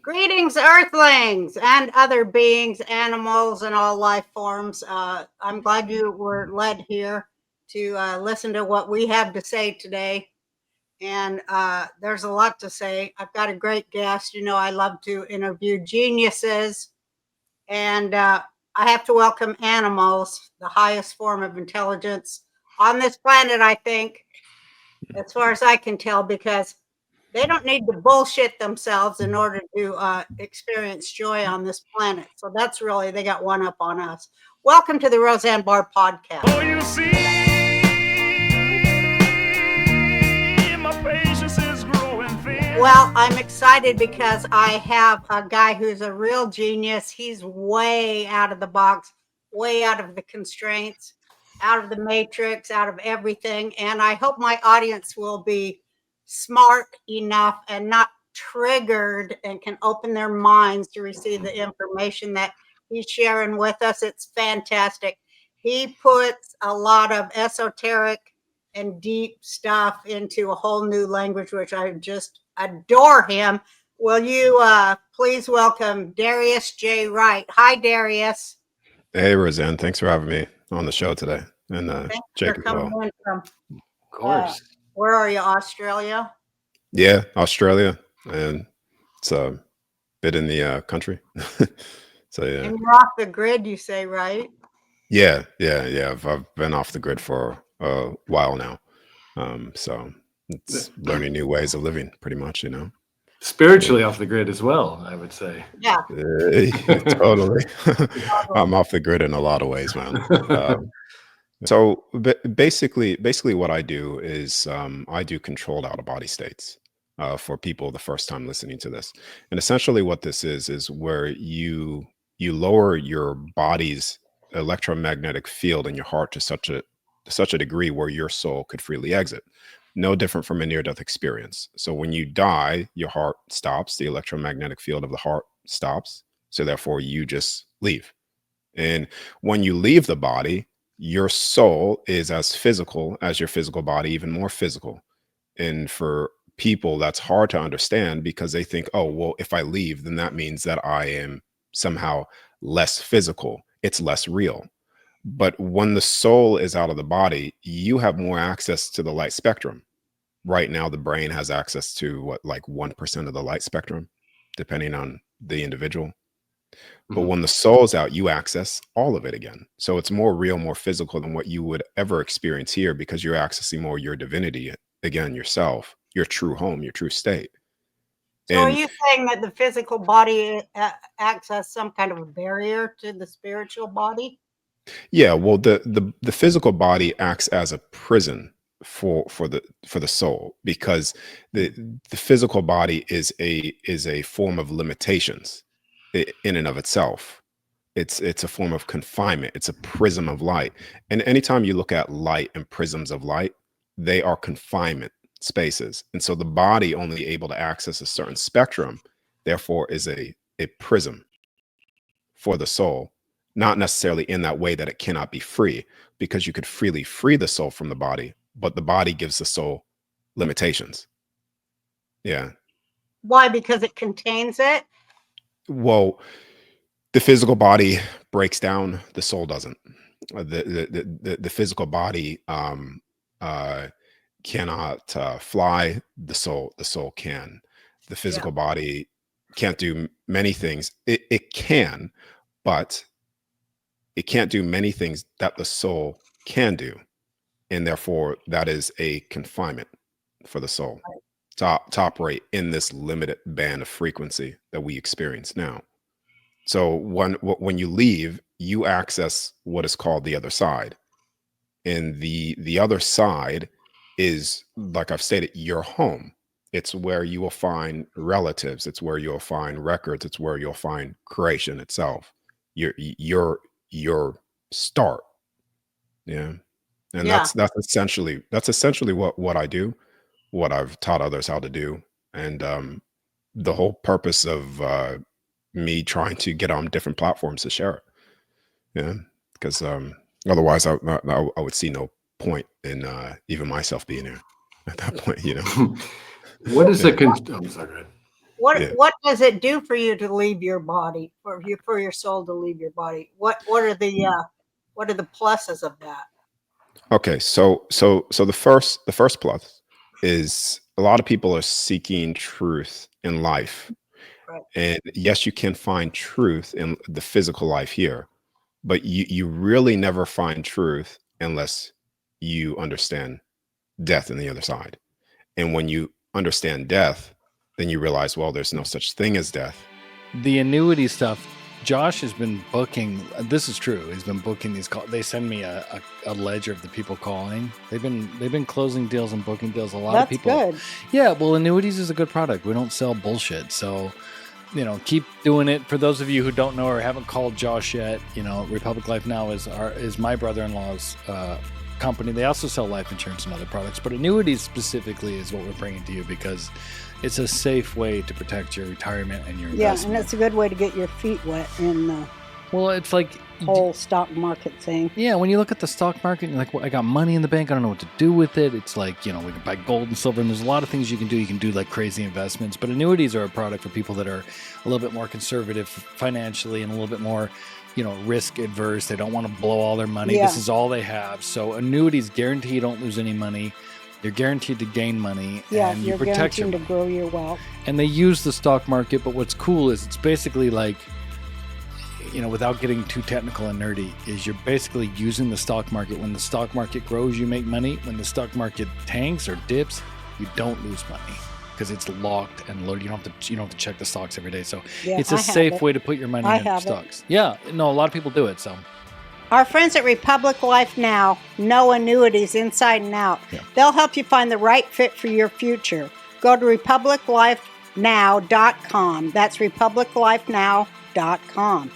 Greetings, Earthlings and other beings, animals, and all life forms. I'm glad you were led here to listen to what we have to say today. And there's a lot to say. I've got a great guest. You know, I love to interview geniuses. And I have to welcome animals, the highest form of intelligence on this planet, I think, as far as I can tell, because they don't need to bullshit themselves in order to experience joy on this planet. So that's really, they got one up on us. Welcome to the Roseanne Barr podcast. Oh, you see, my patience is growing thin. Well, I'm excited because I have a guy who's a real genius. He's way out of the box, way out of the constraints, out of the matrix, out of everything. And I hope my audience will be smart enough and not triggered and can open their minds to receive the information that he's sharing with us. It's fantastic. He puts a lot of esoteric and deep stuff into a whole new language, which I just adore him. Will you please welcome Darius J. Wright? Hi, Darius. Hey, Roseanne. Thanks for having me on the show today. And Thanks Jake for as well. coming in from, Of course. where are you, Australia? Yeah, Australia. And it's a bit in the country. So, yeah. And you're off the grid, you say, right? Yeah. I've been off the grid for a while now. So it's learning new ways of living, pretty much, you know. Spiritually off the grid as well, I would say. Yeah. Totally. I'm off the grid in a lot of ways, man. So basically what I do is I do controlled out-of-body states for people the first time listening to this. And essentially what this is where you lower your body's electromagnetic field in your heart to such a degree where your soul could freely exit. No different from a near-death experience. So when you die, your heart stops, the electromagnetic field of the heart stops. So therefore you just leave. And when you leave the body, your soul is as physical as your physical body, even more physical. And for people, that's hard to understand because they think, oh, well, if I leave, then that means that I am somehow less physical. It's less real. But when the soul is out of the body, you have more access to the light spectrum. Right now, the brain has access to like 1% of the light spectrum, depending on the individual. But when the soul's out, you access all of it again. So it's more real, more physical than what you would ever experience here because you're accessing more your divinity, again, yourself, your true home, your true state. So are you saying that the physical body acts as some kind of a barrier to the spiritual body? Yeah, well, the physical body acts as a prison for the soul because the physical body is a form of limitations in and of itself. It's a form of confinement. It's a prism of light. And anytime you look at light and prisms of light, they are confinement spaces. And so the body only able to access a certain spectrum, therefore is a prism for the soul. Not necessarily in that way that it cannot be free, because you could freely free the soul from the body, but the body gives the soul limitations. Yeah. Why? Because it contains it? Well, the physical body breaks down, the soul doesn't. The physical body cannot fly, the soul can. The physical body can't do many things. It can, but it can't do many things that the soul can do. And therefore, that is a confinement for the soul to operate in this limited band of frequency that we experience now. So when you leave, you access what is called the other side. And the other side is, like I've stated, your home. It's where you will find relatives. It's where you'll find records. It's where you'll find creation itself. Your start. Yeah. And that's essentially what I do, what I've taught others how to do. And the whole purpose of me trying to get on different platforms to share it. Yeah. Because otherwise I would see no point in even myself being here at that point, you know. What is I'm sorry, go ahead. Yeah. what does it do for you to leave your body, for your soul to leave your body? What are the pluses of that? Okay, so the first plus is a lot of people are seeking truth in life. Right. And yes, you can find truth in the physical life here, but you really never find truth unless you understand death on the other side. And when you understand death, then you realize, well, there's no such thing as death. The annuity stuff, Josh has been booking. This is true. He's been booking these calls. They send me a ledger of the people calling. They've been closing deals and booking deals. A lot of people. That's good. Yeah, well, annuities is a good product. We don't sell bullshit. So, keep doing it. For those of you who don't know or haven't called Josh yet, Republic Life Now is my brother-in-law's company. They also sell life insurance and other products, but annuities specifically is what we're bringing to you because it's a safe way to protect your retirement and your investment. And it's a good way to get your feet wet in the it's like whole stock market thing. Yeah, when you look at the stock market, you're like, well, I got money in the bank. I don't know what to do with it. It's like, we can buy gold and silver, and there's a lot of things you can do. You can do like crazy investments, but annuities are a product for people that are a little bit more conservative financially and a little bit more, risk adverse. They don't want to blow all their money. Yeah. This is all they have. So annuities guarantee you don't lose any money. You're guaranteed to gain money, and you protect your money. To grow your wealth. And they use the stock market, but what's cool is it's basically like, without getting too technical and nerdy, is you're basically using the stock market. When the stock market grows, you make money. When the stock market tanks or dips, you don't lose money because it's locked and loaded. You don't have to check the stocks every day. So it's a safe way to put your money in stocks. Yeah, no, a lot of people do it. So. Our friends at Republic Life Now know annuities inside and out. Yeah. They'll help you find the right fit for your future. Go to republiclifenow.com. That's republiclifenow.com.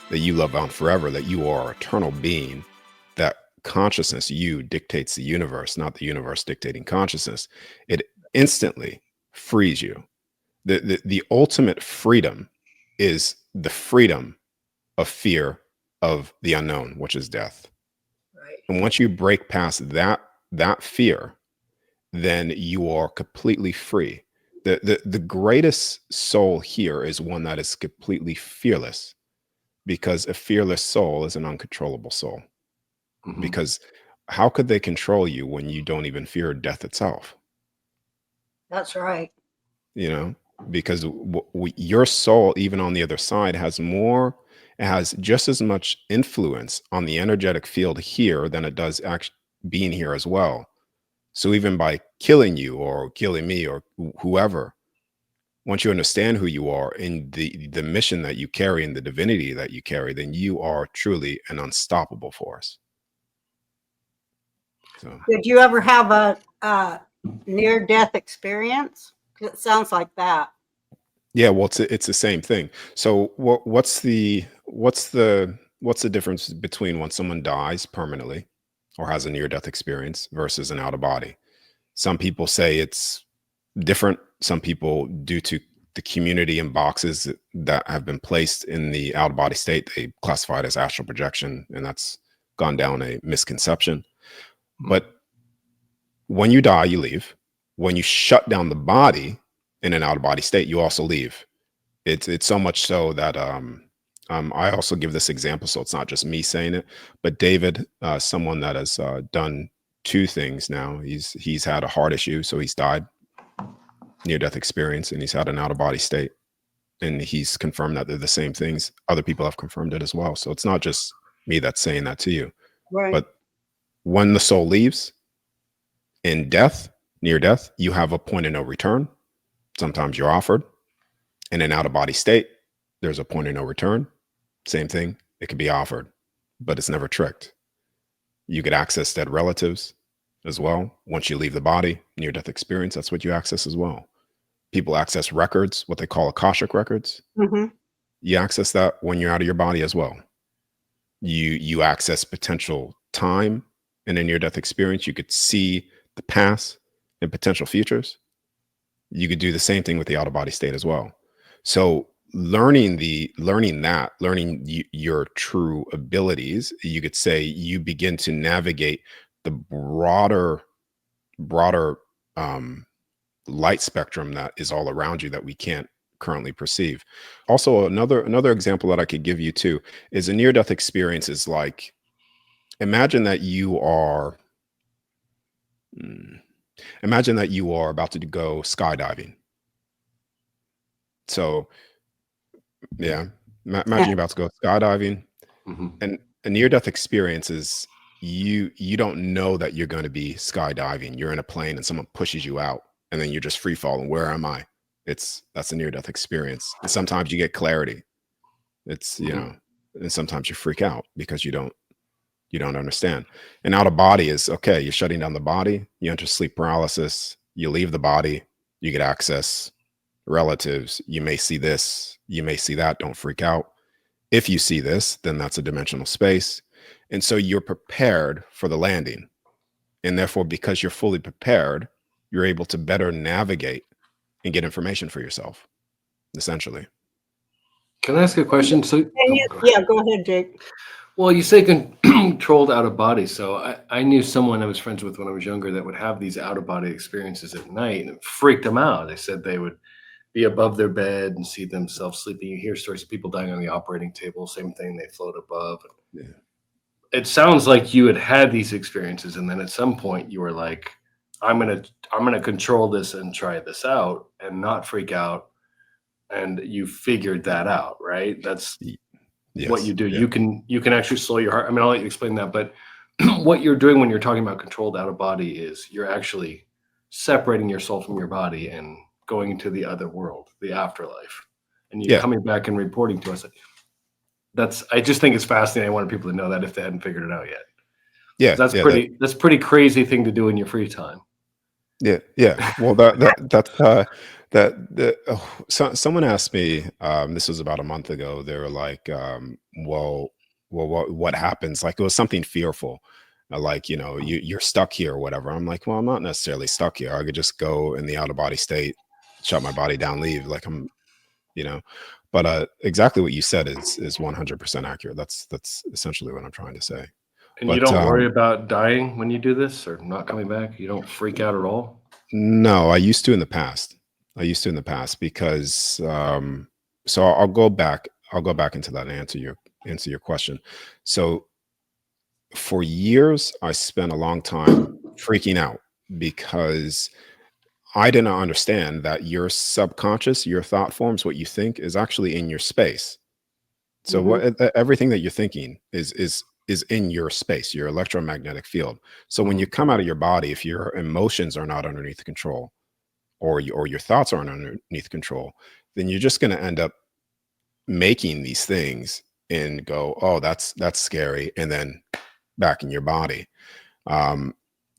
That you love on forever, that you are an eternal being, that consciousness, you, dictates the universe, not the universe dictating consciousness. It instantly frees you. The ultimate freedom is the freedom of fear of the unknown, which is death. Right. And once you break past that fear, then you are completely free. The greatest soul here is one that is completely fearless, because a fearless soul is an uncontrollable soul. Mhm. Because how could they control you when you don't even fear death itself? That's right. Because your soul, even on the other side, it has just as much influence on the energetic field here than it does actually being here as well. So even by killing you or killing me or whoever, once you understand who you are and the mission that you carry and the divinity that you carry, then you are truly an unstoppable force. So, Did you ever have a near-death experience? 'Cause it sounds like that. yeah, well, it's the same thing. So what's the difference between when someone dies permanently or has a near-death experience versus an out-of-body? Some people say it's different. Some people, due to the community and boxes that have been placed in the out-of-body state, they classify it as astral projection, and that's gone down a misconception. But when you die, you leave. When you shut down the body in an out-of-body state, you also leave. It's so much so that I also give this example, so it's not just me saying it, but David, someone that has done two things now. He's had a heart issue, so he's died, near-death experience, and he's had an out-of-body state, and he's confirmed that they're the same things. Other people have confirmed it as well. So it's not just me that's saying that to you. Right. But when the soul leaves in death, near death, you have a point of no return. Sometimes you're offered. In an out-of-body state, there's a point of no return. Same thing. It could be offered, but it's never tricked. You could access dead relatives as well. Once you leave the body, near-death experience, that's what you access as well. People access records, what they call Akashic records. Mm-hmm. You access that when you're out of your body as well. You access potential time in a near-death experience. You could see the past and potential futures. You could do the same thing with the out-of-body state as well. So learning your true abilities, you could say you begin to navigate the broader light spectrum that is all around you that we can't currently perceive. Also, another example that I could give you too is a near-death experience is like, imagine that you are imagine that you are about to go skydiving. So yeah, imagine you're about to go skydiving, and a near-death experience is you don't know that you're going to be skydiving. You're in a plane and someone pushes you out, and then you're just free falling. Where am I? That's a near-death experience. And sometimes you get clarity. It's and sometimes you freak out because you don't understand. And out of body is okay. You're shutting down the body. You enter sleep paralysis. You leave the body. You get access. Relatives. You may see this. You may see that. Don't freak out. If you see this, then that's a dimensional space. And so you're prepared for the landing. And therefore, because you're fully prepared, you're able to better navigate and get information for yourself, essentially. Can I ask a question? So, Yeah, go ahead, Jake. well, you say controlled out of body. So I knew someone I was friends with when I was younger that would have these out of body experiences at night, and it freaked them out. They said they would be above their bed and see themselves sleeping. You hear stories of people dying on the operating table. Same thing, they float above. Yeah. It sounds like you had these experiences, and then at some point you were like, I'm gonna control this and try this out and not freak out. And you figured that out, right? That's what you do. Yeah. You can actually slow your heart. I mean, I'll let you explain that, but what you're doing when you're talking about controlled out of body is you're actually separating your soul from your body and going into the other world, the afterlife, and you're coming back and reporting to us. I just think it's fascinating. I wanted people to know that if they hadn't figured it out yet. Yeah, that's pretty crazy thing to do in your free time. Yeah. Well, someone asked me. This was about a month ago. They were like, "Well, what happens?" Like it was something fearful, like you're stuck here or whatever. I'm like, well, I'm not necessarily stuck here. I could just go in the out of body state, shut my body down, leave. Like But exactly what you said is 100% accurate. That's essentially what I'm trying to say. And you don't worry about dying when you do this or not coming back? You don't freak out at all? No, I used to in the past. Because so I'll go back into that and answer your question. So for years I spent a long time freaking out because I did not understand that your subconscious, your thought forms, what you think is actually in your space. So everything that you're thinking is in your space, your electromagnetic field. So when you come out of your body, if your emotions are not underneath control, or your thoughts aren't underneath control, then you're just going to end up making these things and go, oh, that's scary, and then back in your body.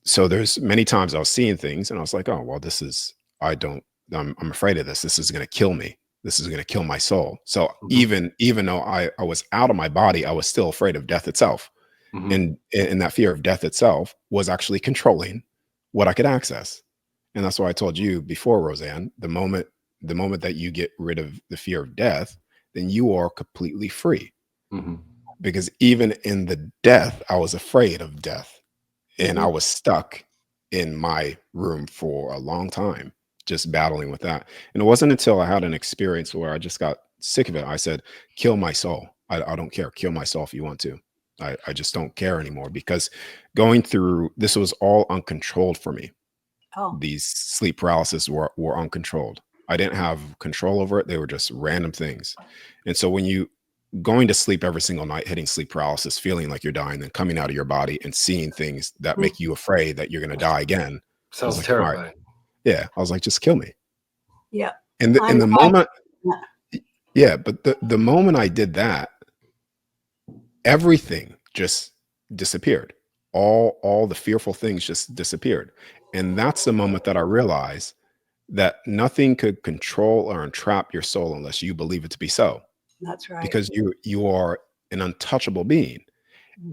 So there's many times I was seeing things and I was like, oh, well, I'm afraid of this. This is going to kill me. This is going to kill my soul. So even though I was out of my body, I was still afraid of death itself. And that fear of death itself was actually controlling what I could access. And that's why I told you before, Roseanne, the moment that you get rid of the fear of death, then you are completely free. Because even in the death, I was afraid of death. And I was stuck in my room for a long time, just battling with that. And it wasn't until I had an experience where I just got sick of it. I said, kill my soul. I don't care. Kill my soul if you want to. I just don't care anymore, because going through this was all uncontrolled for me. These sleep paralysis were uncontrolled. I didn't have control over it. They were just random things. And so when you going to sleep every single night, hitting sleep paralysis, feeling like you're dying, then coming out of your body and seeing things that make you afraid that you're going to die again. Sounds like, terrifying. right. Yeah. I was like, just kill me. Yeah. And the moment, but the moment I did that, everything just disappeared. All the fearful things just disappeared. And that's the moment that I realized that nothing could control or entrap your soul unless you believe it to be so. That's right. Because you are an untouchable being.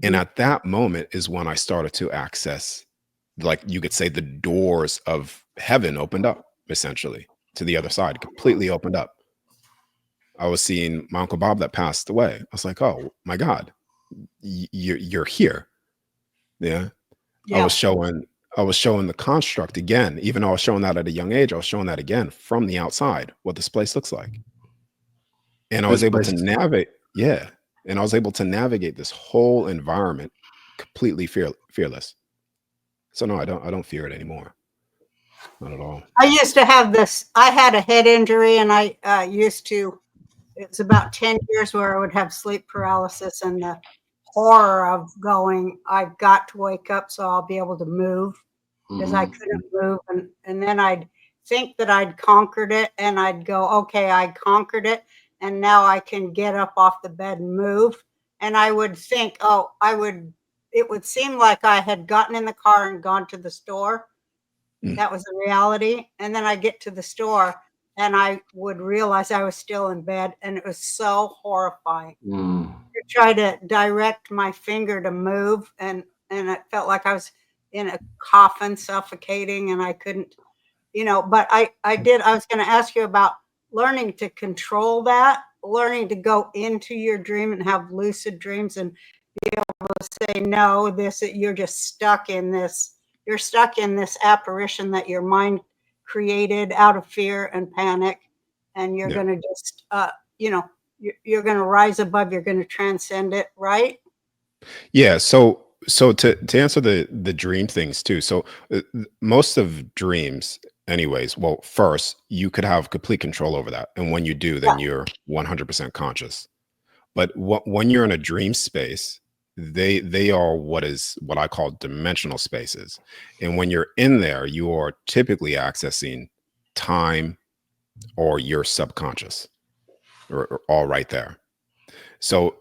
And at that moment is when I started to access, like you could say, the doors of heaven opened up, essentially, to the other side, completely opened up. I was seeing my Uncle Bob that passed away. I was like, oh my God, you're here. Yeah. I was showing I was showing the construct again. Even though I was showing that at a young age, I was showing that again from the outside, what this place looks like. And I was able to navigate. Yeah. And I was able to navigate this whole environment completely fearless. So no, I don't fear it anymore. Not at all. I used to have this, I had a head injury, and I it was about 10 years where I would have sleep paralysis, and the horror of going, I've got to wake up so I'll be able to move, because I couldn't move. And then I'd think that I'd conquered it, and I'd go, okay, I conquered it, and now I can get up off the bed and move. And I would think, it would seem like I had gotten in the car and gone to the store. That was the reality. And then I get to the store, and I would realize I was still in bed, and it was so horrifying. To try to direct my finger to move, and it felt like I was in a coffin suffocating, and I couldn't, but I was going to ask you about learning to control that, learning to go into your dream and have lucid dreams and be able to say, no, you're just stuck in this. You're stuck in this apparition that your mind created out of fear and panic, and you're going to just, you're going to rise above. You're going to transcend it, right? Yeah. So to answer the dream things too. So most of dreams, anyways. Well, first you could have complete control over that, and when you do, then you're 100% conscious. But when you're in a dream space, they are what I call dimensional spaces. And when you're in there, you are typically accessing time or your subconscious, or all right there. So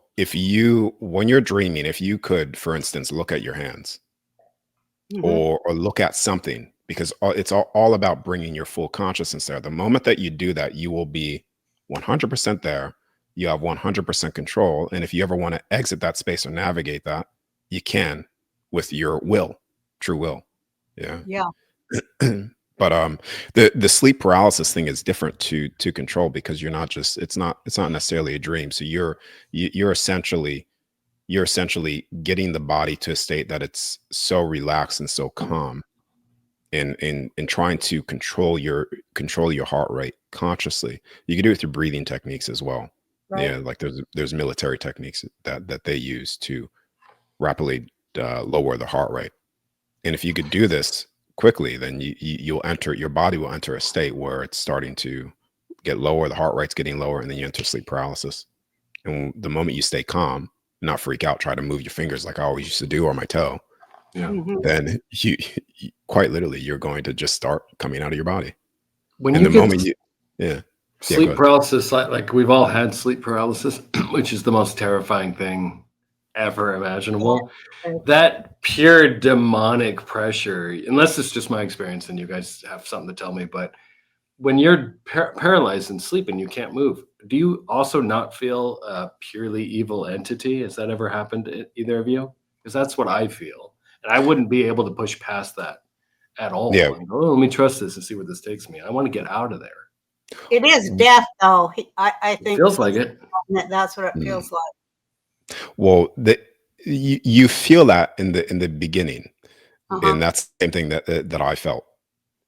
when you're dreaming, if you could, for instance, look at your hands, or look at something, because it's all about bringing your full consciousness there. The moment that you do that, you will be 100% there. You have 100% control. And if you ever want to exit that space or navigate that, you can with your will, true will. Yeah. Yeah. But the sleep paralysis thing is different to control, because you're not just, it's not necessarily a dream. So you're essentially getting the body to a state that it's so relaxed and so calm, and trying to control your heart rate consciously. You can do it through breathing techniques as well. Right. Yeah, like there's military techniques that they use to rapidly lower the heart rate. And if you could do this quickly, then your body will enter a state where it's starting to get lower, the heart rate's getting lower, and then you enter sleep paralysis. And the moment you stay calm, not freak out, try to move your fingers like I always used to do, or my toe, then you quite literally, you're going to just start coming out of your body. Sleep paralysis, like we've all had sleep paralysis, which is the most terrifying thing ever imaginable. That pure demonic pressure, unless it's just my experience and you guys have something to tell me, but when you're paralyzed and sleep and you can't move, do you also not feel a purely evil entity? Has that ever happened to either of you? Because that's what I feel. And I wouldn't be able to push past that at all. Yeah. And go, let me trust this and see where this takes me. I want to get out of there. It is death, though. I think it feels like it. That's what it feels like. Well, you feel that in the beginning, and that's the same thing that I felt.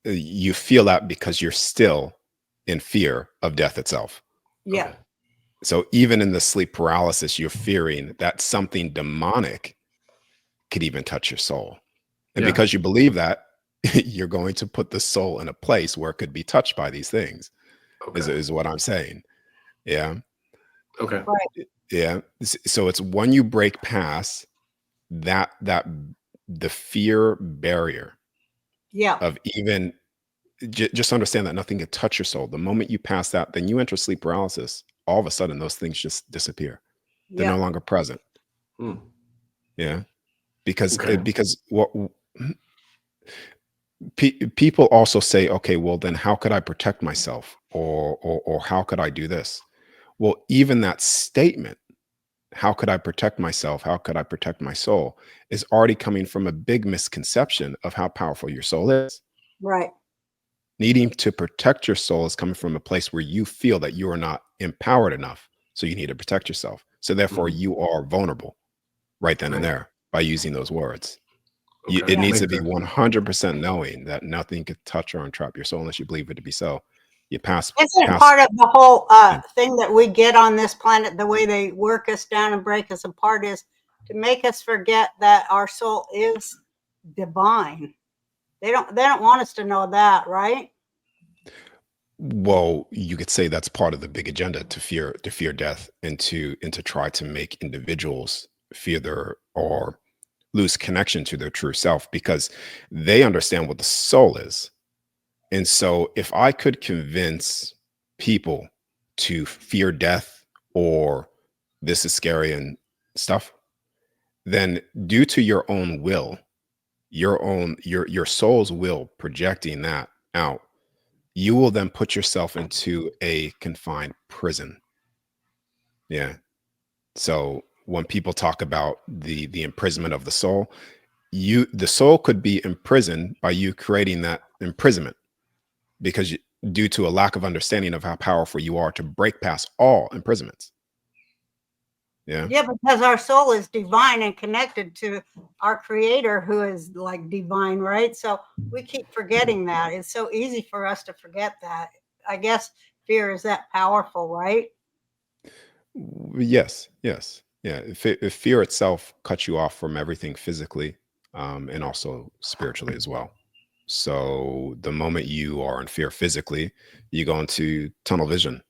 You feel that because you're still in fear of death itself. Yeah. Okay. So even in the sleep paralysis, you're fearing that something demonic could even touch your soul, and because you believe that, you're going to put the soul in a place where it could be touched by these things. Is what I'm saying. Yeah. Okay. Right. Yeah. So it's when you break past that the fear barrier. Yeah. Of even just understand that nothing can touch your soul. The moment you pass that, then you enter sleep paralysis. All of a sudden, those things just disappear. They're no longer present. Yeah. Because what people also say, okay, well, then how could I protect myself, or how could I do this? Well, even that statement, how could I protect myself? How could I protect my soul? Is already coming from a big misconception of how powerful your soul is. Right. Needing to protect your soul is coming from a place where you feel that you are not empowered enough. So you need to protect yourself. So therefore you are vulnerable right then and there by using those words. Okay, It needs makes to be sense. 100% knowing that nothing could touch or entrap your soul unless you believe it to be so. You pass Isn't it pass. part of the whole Yeah. thing that we get on this planet, the way they work us down and break us apart, is to make us forget that our soul is divine. They don't want us to know that, right? Well, you could say that's part of the big agenda, to fear death, and to try to make individuals fear their or lose connection to their true self, because they understand what the soul is. And so if I could convince people to fear death or this is scary and stuff, then due to your own will, your soul's will projecting that out, you will then put yourself into a confined prison. Yeah. So when people talk about the imprisonment of the soul, the soul could be imprisoned by you creating that imprisonment, because due to a lack of understanding of how powerful you are to break past all imprisonments. Yeah. Yeah, because our soul is divine and connected to our creator, who is like divine, right? So we keep forgetting that. It's so easy for us to forget that. I guess fear is that powerful, right? Yes. Yes. Yeah. If fear itself cuts you off from everything physically, and also spiritually as well. So the moment you are in fear physically, you go into tunnel vision.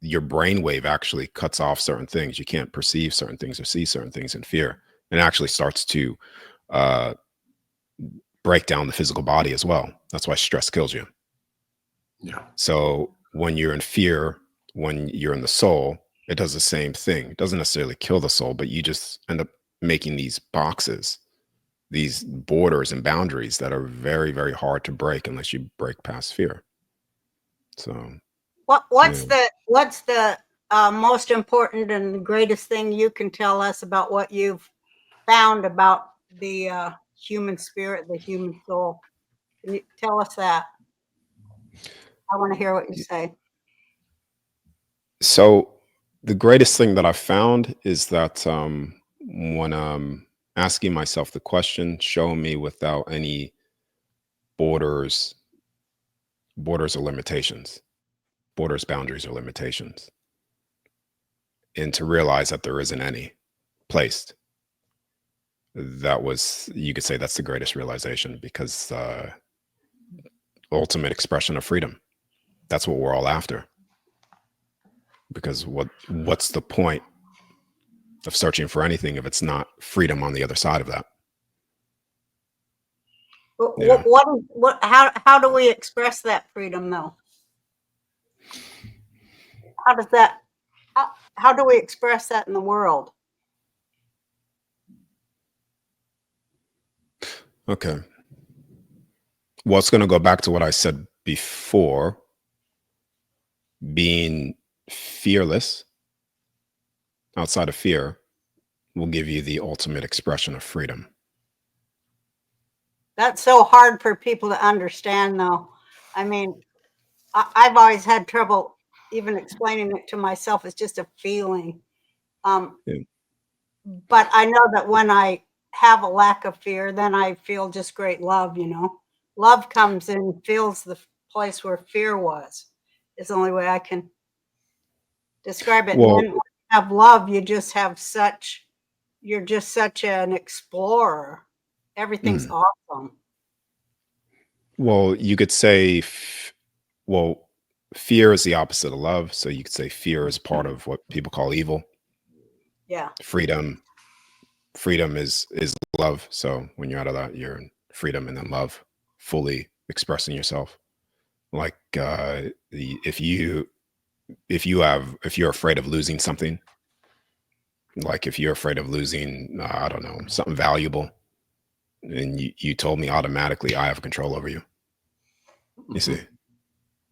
Your brainwave actually cuts off certain things. You can't perceive certain things or see certain things in fear, and it actually starts to uh, break down the physical body as well. That's why stress kills you. Yeah. So when you're in fear, when you're in the soul, it does the same thing. It doesn't necessarily kill the soul, but you just end up making these boxes, these borders and boundaries that are very, very hard to break unless you break past fear. So What's yeah. the most important and the greatest thing you can tell us about what you've found about the human spirit, the human soul? Can you tell us that? I want to hear what you say. So the greatest thing that I've found is that when asking myself the question, show me without any borders, borders or limitations, borders, boundaries or limitations, and to realize that there isn't any placed. That was, you could say that's the greatest realization, because ultimate expression of freedom. That's what we're all after. Because what's the point of searching for anything if it's not freedom on the other side of that? Yeah. How do we express that freedom though? How does that, how do we express that in the world? Okay. Well, it's going to go back to what I said before. Being fearless outside of fear will give you the ultimate expression of freedom. That's so hard for people to understand though. I mean, I've always had trouble even explaining it to myself. It's just a feeling. Yeah. But I know that when I have a lack of fear, then I feel just great love, Love comes in, fills the place where fear was. It's the only way I can describe it. And Well, then when you have love, you're just such an explorer. Everything's mm, awesome. well, you could say, well, fear is the opposite of love. So you could say fear is part of what people call evil. Yeah. Freedom is love. So when you're out of that, you're in freedom, and then love, fully expressing yourself. Like if you're afraid of losing something, like if you're afraid of losing, I don't know, something valuable, and you told me automatically I have control over you. You see,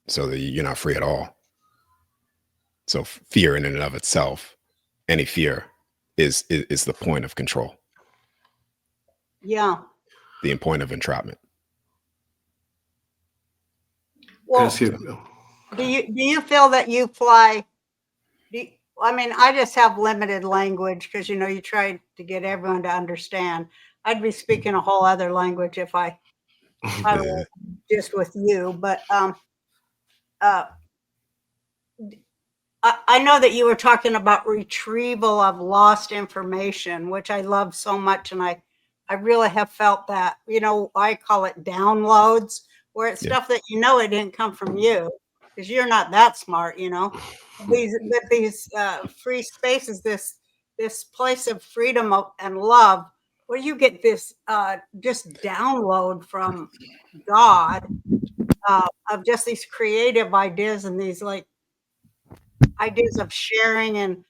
so that you're not free at all. So fear in and of itself, any fear is the point of control, Yeah. the point of entrapment. Well, Yes, you- do you feel that you fly? I mean, I just have limited language because you try to get everyone to understand. I'd be speaking a whole other language if I were just with you. But I know that you were talking about retrieval of lost information, which I love so much, and I really have felt that. You know, I call it downloads, where it's stuff that it didn't come from you because you're not that smart. You know, these free spaces, this place of freedom and love, where you get this just download from God of just these creative ideas and these like ideas of sharing and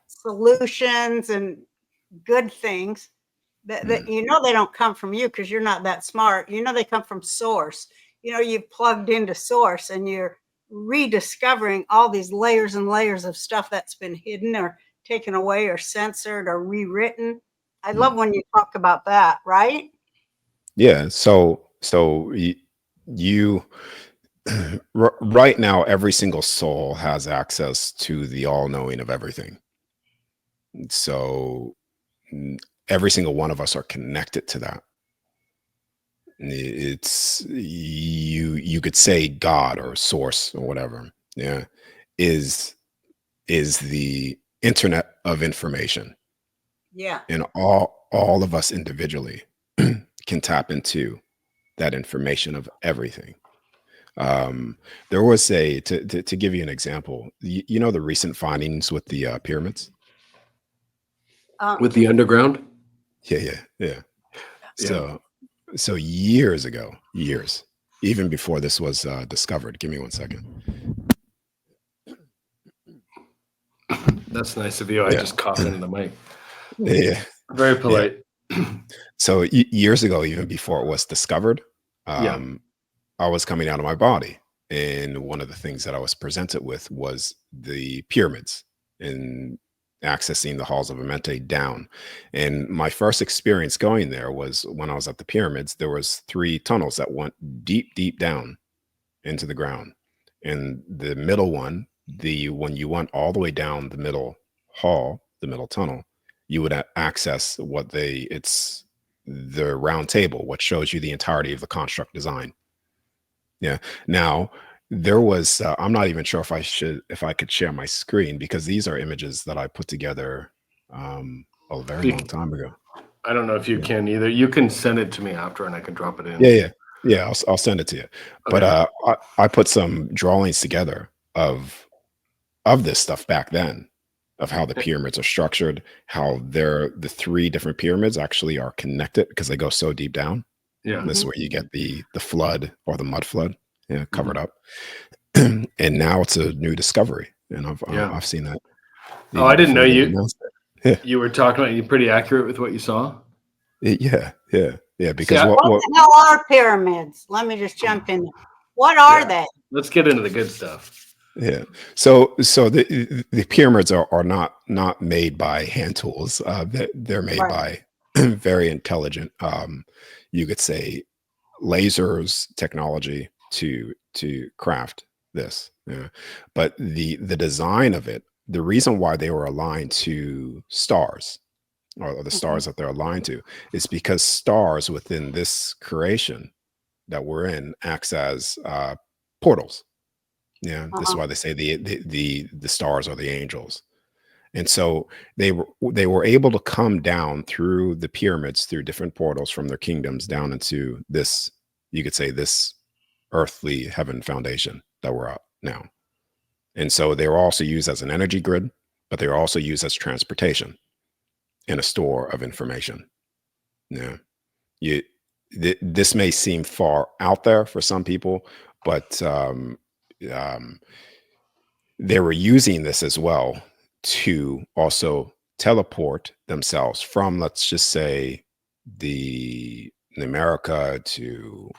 solutions and good things that they don't come from you because you're not that smart. They come from source. You've plugged into source and you're rediscovering all these layers and layers of stuff that's been hidden or taken away or censored or rewritten. I love when you talk about that, right? Yeah. So you right now, every single soul has access to the all-knowing of everything. So every single one of us are connected to that. It's you could say God or source or whatever, yeah, is the internet of information. Yeah. And all of us individually can tap into that information of everything. There was to give you an example, the recent findings with the pyramids. With the underground? Yeah. So years ago, even before this was discovered. Give me 1 second. That's nice of you. I just coughed into the mic. Yeah. Very polite. Yeah. So years ago, even before it was discovered, I was coming out of my body. And one of the things that I was presented with was the pyramids and accessing the halls of Amenti down. And my first experience going there was when I was at the pyramids. There was 3 tunnels that went deep down into the ground. And the middle one, when you went all the way down the middle hall, the middle tunnel, you would access it's the round table, what shows you the entirety of the construct design. Yeah. Now there was, I'm not even sure if I could share my screen, because these are images that I put together a very long time ago. I don't know if you can either. You can send it to me after and I can drop it in. Yeah. I'll send it to you. Okay. But I put some drawings together of this stuff back then, of how the pyramids are structured, how the 3 different pyramids actually are connected because they go so deep down. Yeah. And this is where you get the flood or the mud flood, covered up. And now it's a new discovery. And I've seen that. Oh, I didn't know you were talking about, you pretty accurate with what you saw? Yeah. Because what the hell are pyramids? Let me just jump in. What are they? Let's get into the good stuff. Yeah. So the pyramids are not made by hand tools. They're made by very intelligent, you could say, lasers technology to craft this. Yeah. But the design of it, the reason why they were aligned to stars, or the stars that they're aligned to, is because stars within this creation that we're in acts as portals. Yeah, this is why they say the stars are the angels. And so they were able to come down through the pyramids, through different portals from their kingdoms down into this, you could say, this earthly heaven foundation that we're at now. And so they were also used as an energy grid, but they were also used as transportation and a store of information. Yeah. This may seem far out there for some people, but they were using this as well to also teleport themselves from, let's just say, the America to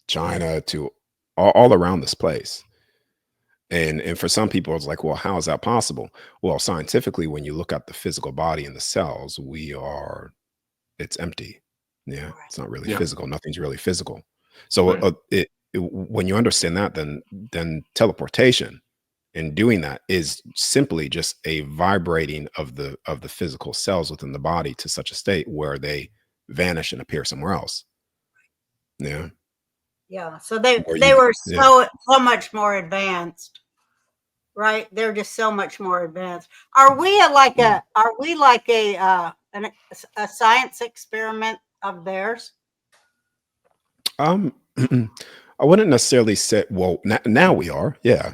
China to all around this place. And for some people, it's like, well, how is that possible? Well, scientifically, when you look at the physical body and the cells, it's empty. Yeah, it's not really physical. Nothing's really physical. So when you understand that, then teleportation And doing that is simply just a vibrating of the physical cells within the body to such a state where they vanish and appear somewhere else. Yeah. Yeah. So they Or they you, were yeah. so much more advanced. Right? They're just so much more advanced. Are we like a a science experiment of theirs? I wouldn't necessarily say, well, now we are, yeah.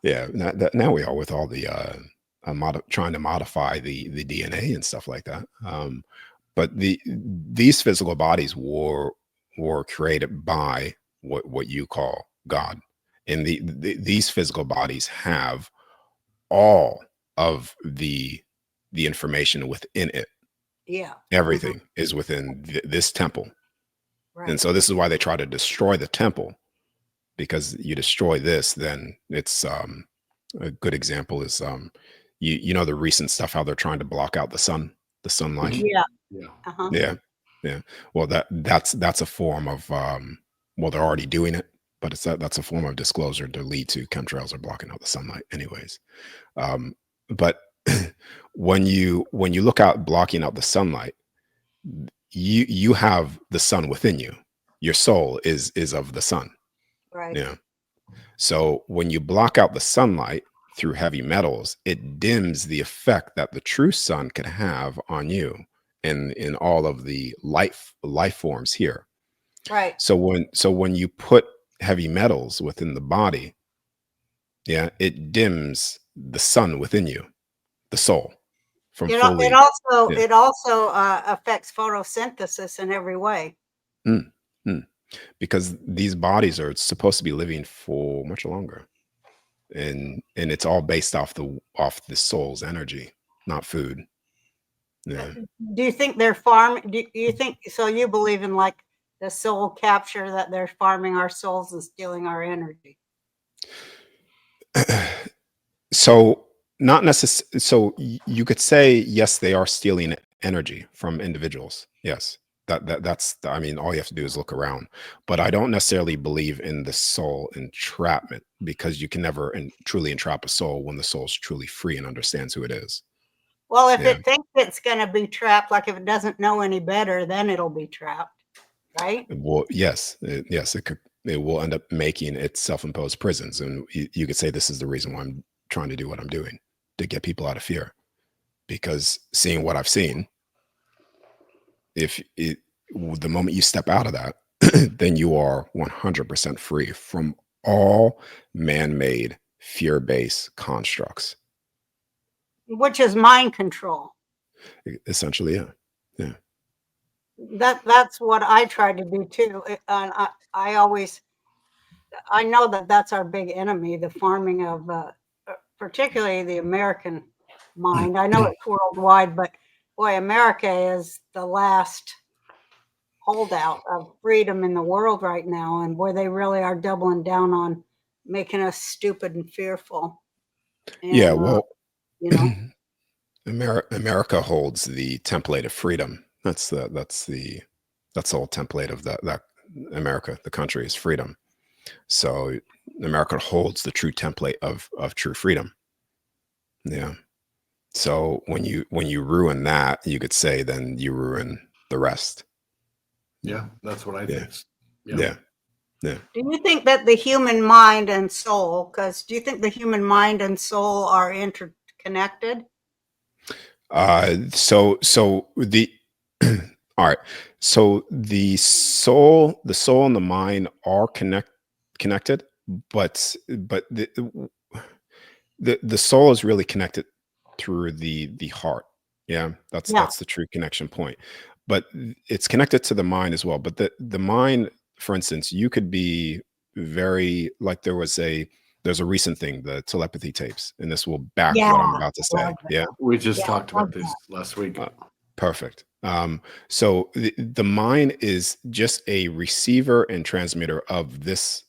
Yeah, now we are with all the trying to modify the DNA and stuff like that. But these physical bodies were created by what you call God, and these physical bodies have all of the information within it. Yeah. Everything is within this temple, Right. and so this is why they try to destroy the temple, because you destroy this, then it's a good example is you know the recent stuff, how they're trying to block out the sunlight. Yeah. Yeah. Uh-huh. Yeah. Well, that's a form of well, they're already doing it, but that's a form of disclosure to lead to chemtrails are blocking out the sunlight anyways. But when you look out blocking out the sunlight, you have the sun within you. Your soul is of the sun. Right. Yeah. So when you block out the sunlight through heavy metals, it dims the effect that the true sun could have on you and in all of the life forms here. Right. So when you put heavy metals within the body, yeah, it dims the sun within you, the soul, from It fully. it also affects photosynthesis in every way. Mm, mm. Because these bodies are supposed to be living for much longer. And it's all based off the soul's energy, not food. Yeah. Do you think they're farming? Do you think so? You believe in like the soul capture, that they're farming our souls and stealing our energy? So not necessarily. So you could say yes, they are stealing energy from individuals. Yes, that's. I mean, all you have to do is look around. But I don't necessarily believe in the soul entrapment, because you can never truly entrap a soul when the soul's truly free and understands who it is. Well, if Yeah. it thinks it's going to be trapped, like if it doesn't know any better, then it'll be trapped, right? Well, yes, it will end up making its self-imposed prisons, and you could say this is the reason why I'm trying to do what I'm doing, to get people out of fear, because seeing what I've seen, the moment you step out of that, then you are 100% free from all man-made fear-based constructs. Which is mind control. Essentially, yeah. That's what I try to do too. And I know that that's our big enemy, the farming of particularly the American mind. I know it's worldwide, but boy, America is the last holdout of freedom in the world right now. And boy, they really are doubling down on making us stupid and fearful. And, Yeah, well, you know, America holds the template of freedom. That's the whole template of that America, the country, is freedom. So America holds the true template of true freedom. Yeah. So when you ruin that, you could say then you ruin the rest. Yeah, that's what I Yeah. think. Yeah. do you think that the human mind and soul, do you think the human mind and soul are interconnected? So the all right. So the soul and the mind are connected, but the soul is really connected through the heart. Yeah, that's the true connection point. But it's connected to the mind as well. But the mind, for instance, you could be very, like, there's a recent thing, the telepathy tapes, and this will back what I'm about to say. Yeah. We just talked about this last week. Perfect. So the mind is just a receiver and transmitter of this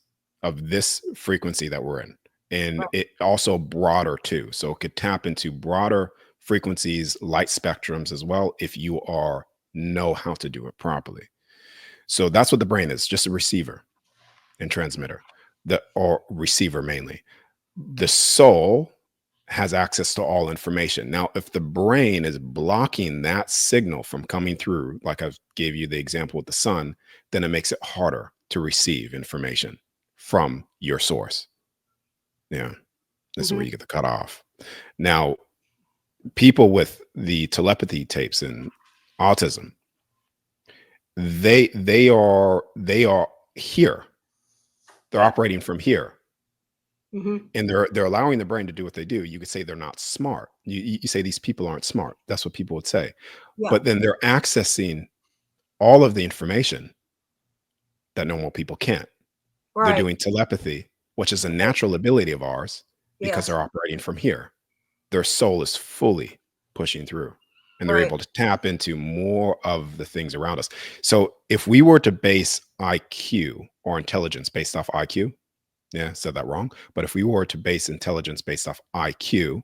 frequency that we're in, and it also broader too. So it could tap into broader frequencies, light spectrums as well, if you know how to do it properly. So that's what the brain is, just a receiver and transmitter, or receiver mainly. the soul has access to all information. Now, if the brain is blocking that signal from coming through, like I gave you the example with the sun, then it makes it harder to receive information from your source. Yeah. This is where you get the cutoff. Now, people with the telepathy tapes and autism, they are here. They're operating from here. And they're allowing the brain to do what they do. You could say they're not smart. You say these people aren't smart. That's what people would say. Yeah. But then they're accessing all of the information that normal people can't. Right. They're doing telepathy, which is a natural ability of ours because Yes. they're operating from here. Their soul is fully pushing through, and they're Right. able to tap into more of the things around us. So if we were to base IQ or intelligence based off IQ, yeah, said that wrong. But if we were to base intelligence based off IQ,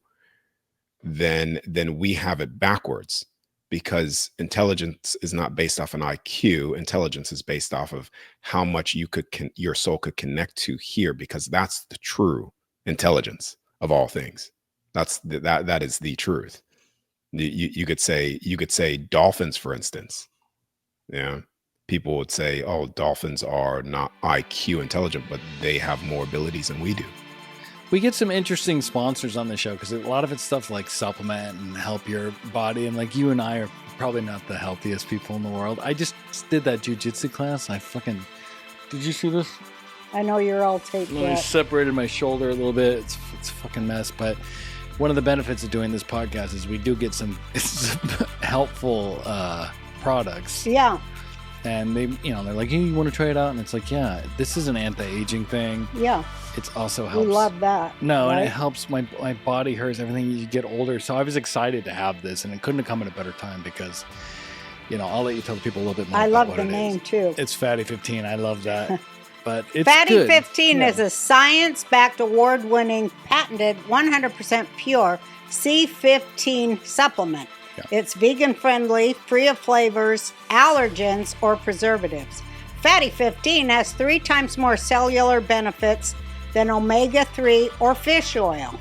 then we have it backwards, because intelligence is not based off an IQ. Intelligence is based off of how much your soul could connect to here, because that's the true intelligence of all things. That is the truth. You could say dolphins, for instance. Yeah. People would say, oh, dolphins are not IQ intelligent, but they have more abilities than we do. We get some interesting sponsors on the show because a lot of it's stuff like supplement and help your body. And like you and I are probably not the healthiest people in the world. I just did that jujitsu class. Did you see this? I know you're all taped I up. separated my shoulder a little bit. It's a fucking mess. But one of the benefits of doing this podcast is we do get some helpful products. Yeah. And they're like, hey, you want to try it out? And it's like, yeah, this is an anti-aging thing. Yeah. It's also We helps. love that. No, right? and it helps my body hurts, everything. You get older. So I was excited to have this, and it couldn't have come at a better time because, I'll let you tell the people a little bit more I about love what the it name is. too. It's Fatty 15. I love that. But it's Fatty good. 15 Yeah. is a science-backed, award-winning, patented, 100% pure C15 supplement. Yeah. It's vegan-friendly, free of flavors, allergens, or preservatives. Fatty 15 has 3 times more cellular benefits than omega-3 or fish oil.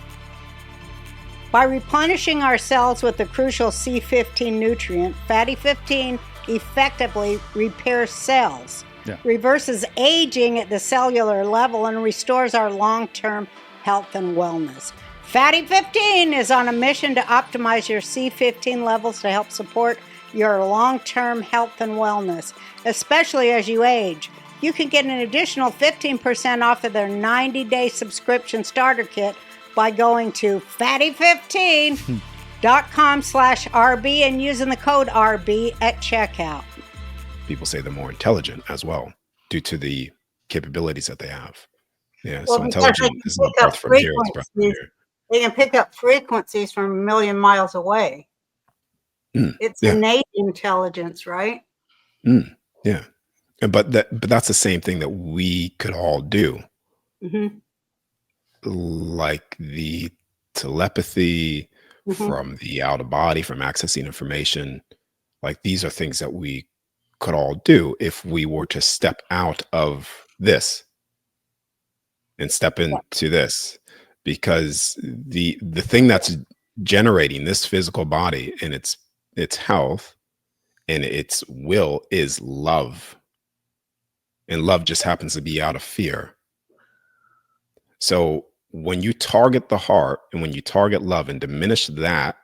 By replenishing our cells with the crucial C15 nutrient, Fatty 15 effectively repairs cells, reverses aging at the cellular level, and restores our long-term health and wellness. Fatty 15 is on a mission to optimize your C15 levels to help support your long-term health and wellness, especially as you age. You can get an additional 15% off of their 90-day subscription starter kit by going to fatty15.com/RB and using the code RB at checkout. People say they're more intelligent as well due to the capabilities that they have. Yeah, Well, so because intelligent they isn't can pick up birth from here, it's birth from frequencies. here. They can pick up frequencies from a million miles away. It's innate intelligence, right? Yeah. But that's the same thing that we could all do. Like the telepathy from the out of body, from accessing information. Like these are things that we could all do if we were to step out of this and step into this, because the thing that's generating this physical body and its health and its will is love. And love just happens to be out of fear. So when you target the heart and when you target love and diminish that,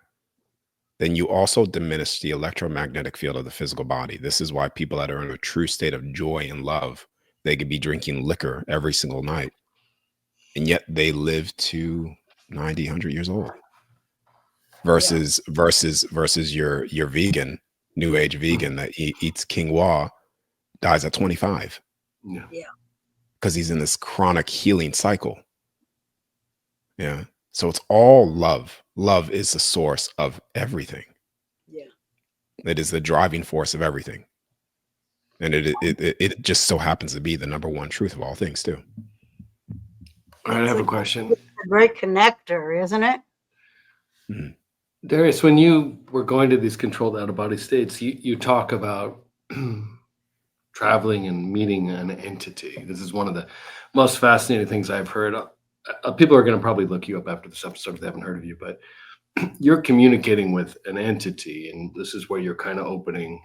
then you also diminish the electromagnetic field of the physical body. This is why people that are in a true state of joy and love, they could be drinking liquor every single night, and yet they live to 90, 100 years old. Versus your vegan, new age vegan that eats quinoa, dies at 25. Yeah. Because he's in this chronic healing cycle. Yeah. So it's all love. Love is the source of everything. Yeah. It is the driving force of everything. And it just so happens to be the number one truth of all things too. All right, I have a question. It's a great connector, isn't it? Darius, when you were going to these controlled out-of-body states, you talk about traveling and meeting an entity. This is one of the most fascinating things I've heard people are going to probably look you up after this episode if they haven't heard of you, but you're communicating with an entity, and this is where you're kind of opening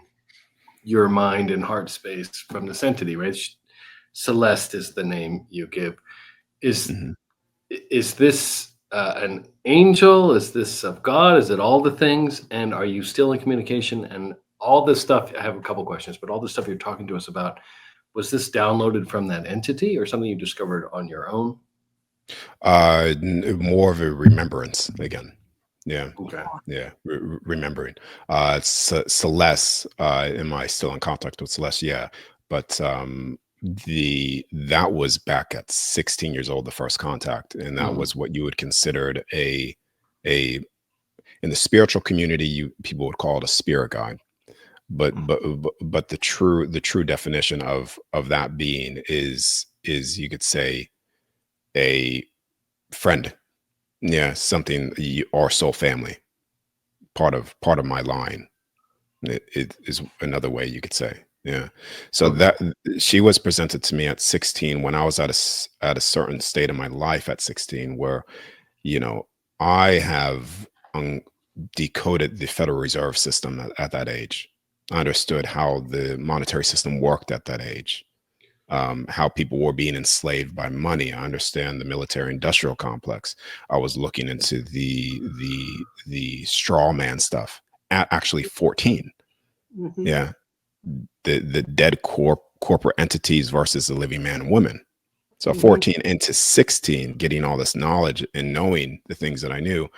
your mind and heart space from this entity, right? Celeste is the name you give. Is this an angel? Is this of God? Is it all the things? And are you still in communication? And all this stuff, I have a couple questions, but all this stuff you're talking to us about, was this downloaded from that entity or something you discovered on your own? More of a remembrance again. Yeah. Okay. Yeah. Remembering. Celeste, am I still in contact with Celeste? Yeah. But that was back at 16 years old, the first contact. And that was what you would consider in the spiritual community, people would call it a spirit guide. But the true definition of that being is you could say a friend. Yeah, something, or soul family, part of my line. It is another way you could say. Yeah. So that she was presented to me at 16 when I was at a certain state of my life at 16 where, I have decoded the Federal Reserve System at that age. I understood how the monetary system worked at that age. How people were being enslaved by money. I understand the military industrial complex. I was looking into the straw man stuff at actually 14. Yeah. The dead corporate entities versus the living man and woman. So 14 into 16, getting all this knowledge and knowing the things that I knew,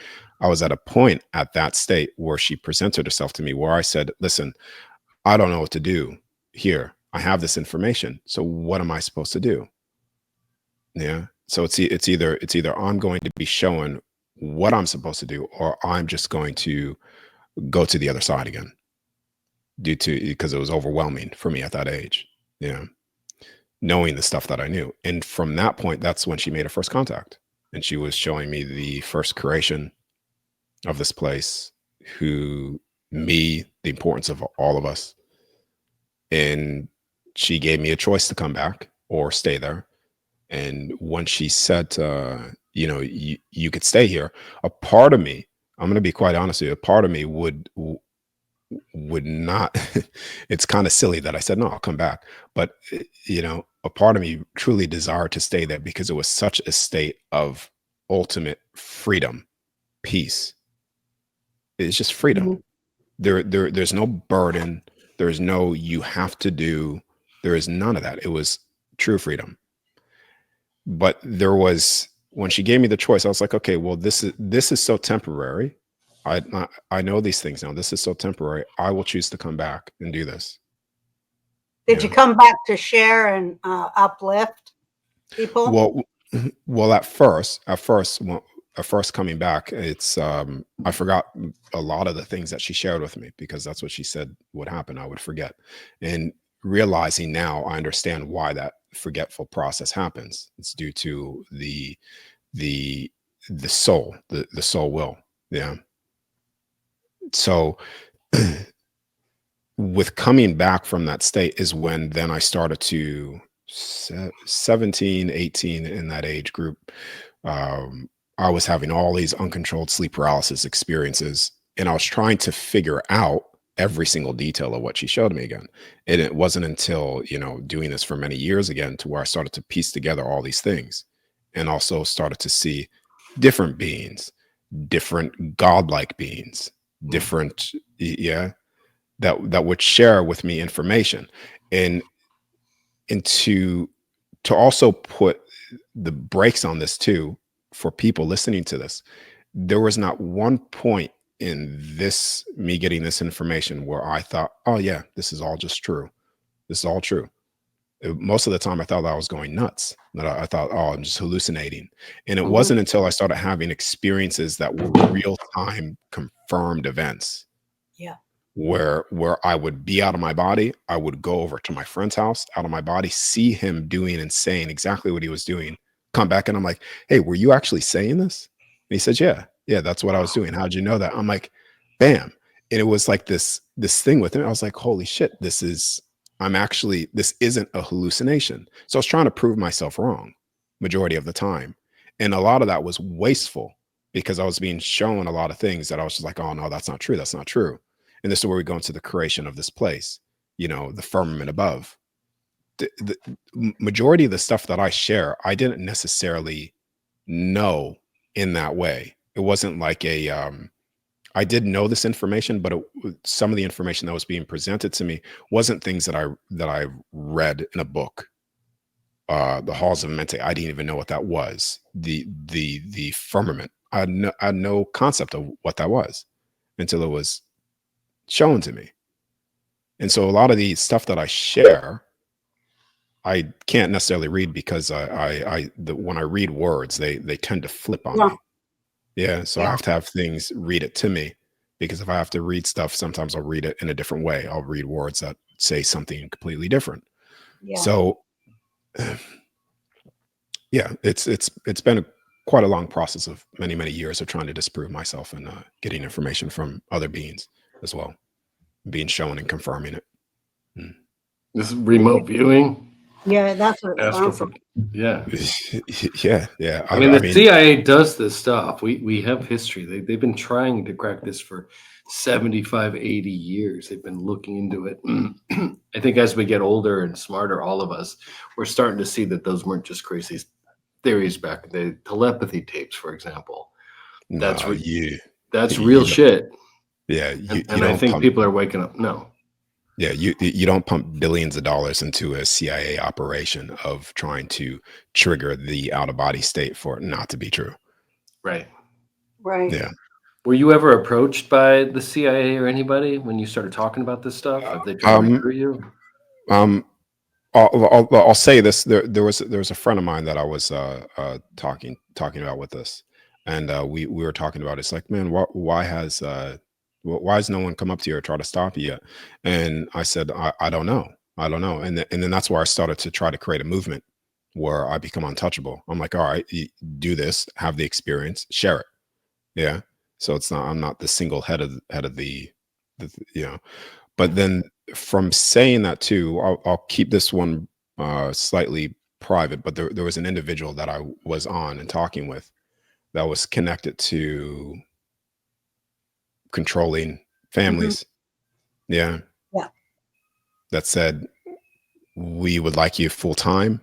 I was at a point at that state where she presented herself to me where I said, listen, I don't know what to do here. I have this information. So what am I supposed to do? Yeah. So it's either I'm going to be shown what I'm supposed to do, or I'm just going to go to the other side again because it was overwhelming for me at that age. Yeah. Knowing the stuff that I knew. And from that point, that's when she made her first contact. And she was showing me the first creation of this place, the importance of all of us. And she gave me a choice to come back or stay there. And when she said, you could stay here, a part of me, I'm going to be quite honest with you, a part of me would not, it's kind of silly that I said, no, I'll come back. But, a part of me truly desired to stay there because it was such a state of ultimate freedom, peace. It's just freedom. There's no burden. There's no, you have to do. There is none of that. It was true freedom. But there was, when she gave me the choice, I was like, okay, well, this is so temporary. I know these things now. This is so temporary. I will choose to come back and do this. Did you come back to share and uplift people? Well, at first coming back, it's I forgot a lot of the things that she shared with me because that's what she said would happen. I would forget. And realizing now, I understand why that forgetful process happens. It's due to the soul, the soul will. Yeah. So with coming back from that state is when then I started to 17, 18 in that age group. I was having all these uncontrolled sleep paralysis experiences, and I was trying to figure out every single detail of what she showed me again. And it wasn't until, doing this for many years again to where I started to piece together all these things and also started to see different beings, different godlike beings, different, that would share with me information. And to also put the brakes on this too, for people listening to this, there was not one point in me getting this information where I thought, oh yeah, this is all just true. This is all true. Most of the time I thought I was going nuts, that I thought, oh, I'm just hallucinating. And it wasn't until I started having experiences that were real-time confirmed events. Yeah. Where I would be out of my body, I would go over to my friend's house, out of my body, see him doing and saying exactly what he was doing, come back, and I'm like, hey, were you actually saying this? And he says, yeah, that's what I was doing. How'd you know that? I'm like, bam. And it was like this thing with him. I was like, holy shit, this isn't a hallucination. So I was trying to prove myself wrong majority of the time. And a lot of that was wasteful because I was being shown a lot of things that I was just like, oh no, that's not true. That's not true. And this is where we go into the creation of this place, you know, the firmament above. The majority of the stuff that I share, I didn't necessarily know in that way. It wasn't like I did know this information, but some of the information that was being presented to me wasn't things that I read in a book. The halls of Mente, I didn't even know what that was. The firmament, I had no concept of what that was until it was shown to me. And so a lot of the stuff that I share, I can't necessarily read because when I read words, they tend to flip on me. Yeah, so I have to have things read it to me, because if I have to read stuff, sometimes I'll read it in a different way. I'll read words that say something completely different. So yeah, it's been quite a long process of many years of trying to disprove myself and getting information from other beings as well, being shown and confirming it. This is remote viewing. Yeah, that's what it sounds like. Yeah. Yeah. I mean, the CIA does this stuff. We have history. They've been trying to crack this for 75, 80 years. They've been looking into it. I think as we get older and smarter, all of us, we're starting to see that those weren't just crazy theories back in the telepathy tapes, for example. That's real shit. Yeah. And I think people are waking up. No. Yeah, you don't pump billions of dollars into a CIA operation of trying to trigger the out-of-body state for it not to be true. Right. Yeah. Were you ever approached by the CIA or anybody when you started talking about this stuff? Have they tried to recruit you? I'll say this: there was a friend of mine that I was talking about with this, and we were talking about. It's like, man, why has no one come up to you or try to stop you yet? And I said, I don't know. And then that's where I started to try to create a movement where I become untouchable. I'm like, all right, do this, have the experience, share it. Yeah. So I'm not the single head of the you know. But then from saying that too, I'll keep this one slightly private. But there was an individual that I was on and talking with that was connected to controlling families. Yeah. That said, we would like you full time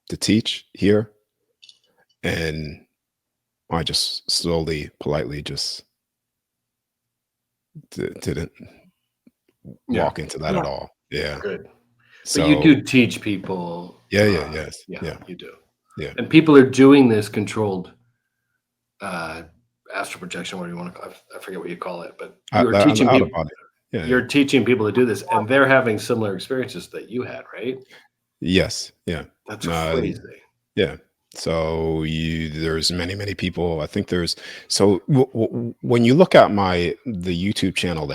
to teach here. And I just slowly, politely just didn't walk into that at all. Yeah. Good. So but you do teach people. Yes. Yeah, you do. Yeah. And people are doing this controlled astral projection, what do you want to call it? I forget what you call it, but you're teaching people. You're teaching people to do this, and they're having similar experiences that you had, right? Yes. Yeah. That's crazy. Yeah. So there's many people. I think there's when you look at the YouTube channel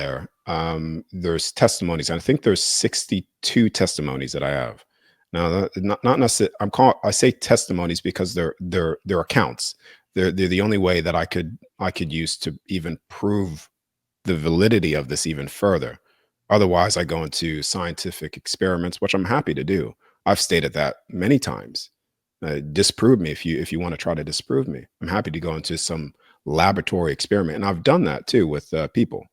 there's testimonies, and I think there's 62 testimonies that I have. Now, not necessarily. I say testimonies because they're accounts. They're the only way that I could use to even prove the validity of this even further. Otherwise, I go into scientific experiments, which I'm happy to do. I've stated that many times. Disprove me if you want to try to disprove me. I'm happy to go into some laboratory experiment, and I've done that too with people.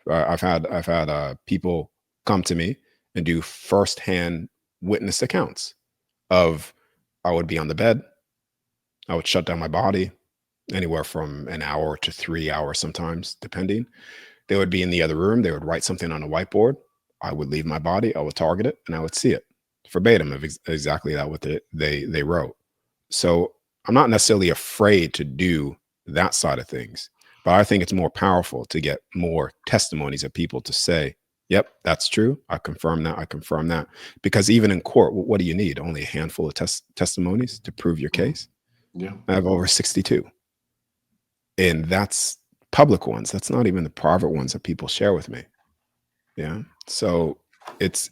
I've had people come to me and do firsthand witness accounts of I would be on the bed, I would shut down my body anywhere from an hour to 3 hours sometimes, depending. They would be in the other room. They would write something on a whiteboard. I would leave my body. I would target it, and I would see it verbatim of exactly that what they wrote. So I'm not necessarily afraid to do that side of things, but I think it's more powerful to get more testimonies of people to say, yep, that's true. I confirm that. Because even in court, what do you need? Only a handful of testimonies to prove your case? Yeah. I have over 62. And that's public ones. That's not even the private ones that people share with me. Yeah. So it's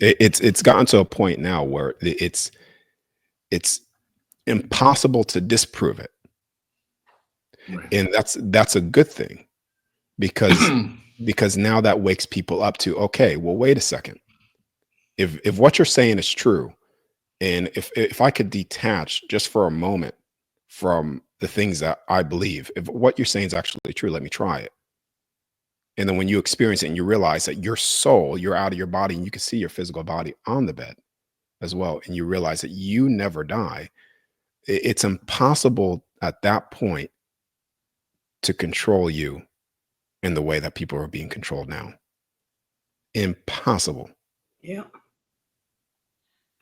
gotten to a point now where it's impossible to disprove it. Right. And that's a good thing, because now that wakes people up to, okay, well, wait a second. If what you're saying is true, and if I could detach just for a moment from the things that I believe. If what you're saying is actually true, let me try it. And then when you experience it and you realize that your soul, you're out of your body and you can see your physical body on the bed as well. And you realize that you never die. It's impossible at that point to control you in the way that people are being controlled now. Impossible. Yeah.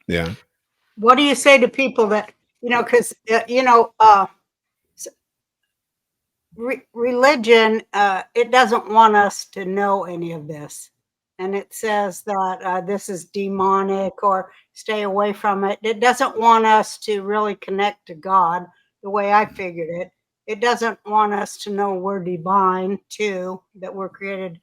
Yeah. What do you say to people that, because, religion, it doesn't want us to know any of this. And it says that this is demonic or stay away from it. It doesn't want us to really connect to God the way I figured it. It doesn't want us to know we're divine too, that we're created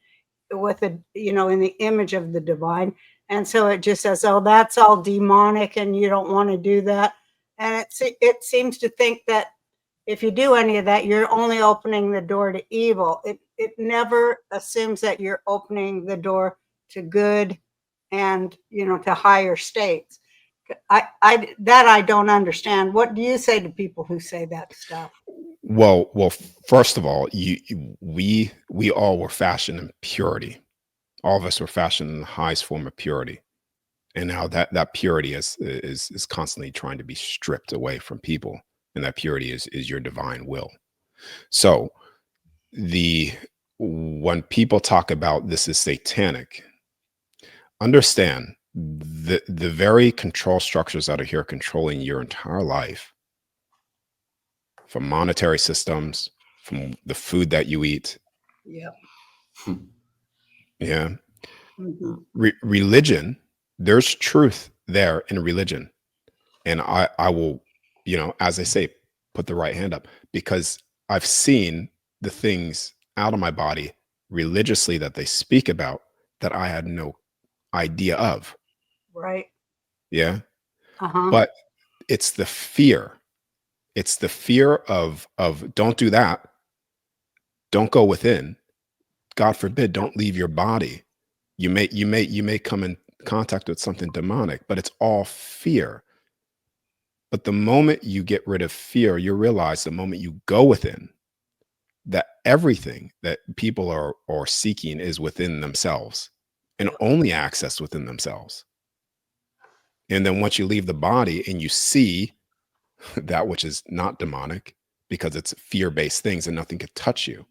with in the image of the divine. And so it just says, oh, that's all demonic and you don't want to do that. And it seems to think that if you do any of that, you're only opening the door to evil. It never assumes that you're opening the door to good and, to higher states. I don't understand. What do you say to people who say that stuff? Well, first of all, we all were fashioned in purity. All of us were fashioned in the highest form of purity. And now that purity is constantly trying to be stripped away from people. And that purity is your divine will. So when people talk about this is satanic, understand the very control structures that are here controlling your entire life, from monetary systems, from the food that you eat. Yeah. Yeah. Mm-hmm. Religion, there's truth there in religion. And I will, as I say, put the right hand up, because I've seen the things out of my body religiously that they speak about that I had no idea of. Right. Yeah. Uh-huh. But it's the fear. It's the fear of don't do that. Don't go within. God forbid, don't leave your body. You may come in contact with something demonic, but it's all fear. But the moment you get rid of fear, you realize the moment you go within, that everything that people are seeking is within themselves and only accessed within themselves. And then once you leave the body and you see that which is not demonic, because it's fear-based things and nothing could touch you.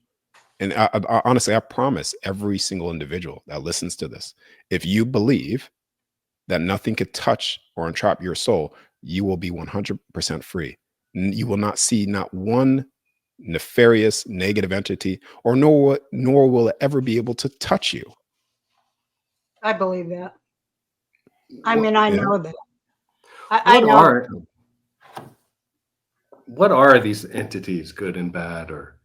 And I honestly, I promise every single individual that listens to this, if you believe that nothing could touch or entrap your soul, you will be 100% free. You will not see not one nefarious negative entity, or nor will it ever be able to touch you. I believe that. I know that. I What know. are what are these entities, good and bad? Or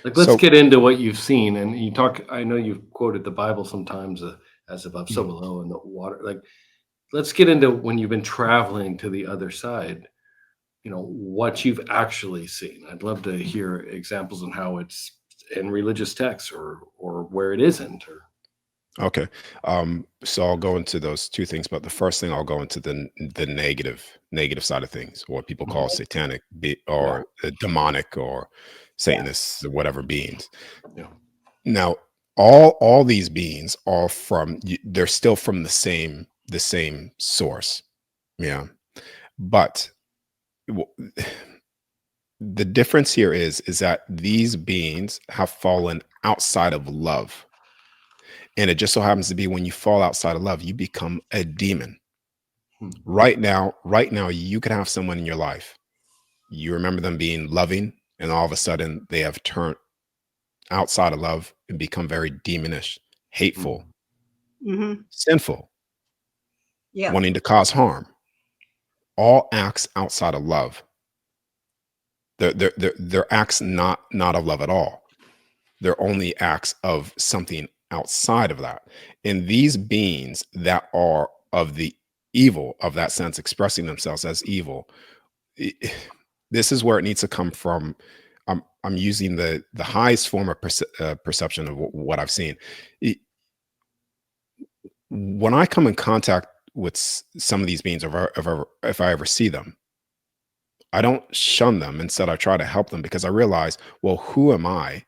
like, let's get into what you've seen. And you talk, I know you've quoted the Bible sometimes, as above, so below in the water. Like, let's get into when you've been traveling to the other side, what you've actually seen. I'd love to hear examples on how it's in religious texts or where it isn't. Or Okay. So I'll go into those two things, but the first thing, I'll go into the negative side of things, or what people call satanic or demonic or Satanists or whatever beings. Yeah. Now, all these beings are they're still from the same source. Yeah. But the difference here is that these beings have fallen outside of love. And it just so happens to be when you fall outside of love, you become a demon. Right now, you could have someone in your life. You remember them being loving, and all of a sudden they have turned outside of love and become very demonish, hateful, sinful, wanting to cause harm. All acts outside of love. They're acts not of love at all. They're only acts of something outside of that. And these beings that are of the evil of that sense, expressing themselves as evil, this is where it needs to come from. I'm using the highest form of perception of what I've seen. When I come in contact with some of these beings, if I ever see them, I don't shun them. Instead, I try to help them, because I realize, well, who am I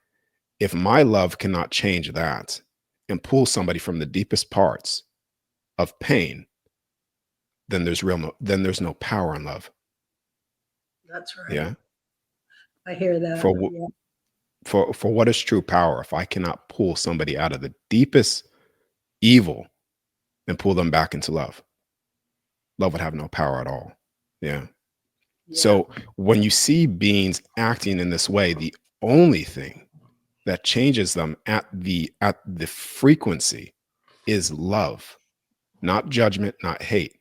if my love cannot change that and pull somebody from the deepest parts of pain? Then there's no power in love. That's right. Yeah. I hear that. For Yeah. for what is true power if I cannot pull somebody out of the deepest evil and pull them back into love? Love would have no power at all. Yeah. Yeah. So when you see beings acting in this way, the only thing that changes them at the frequency is love, not judgment, not hate.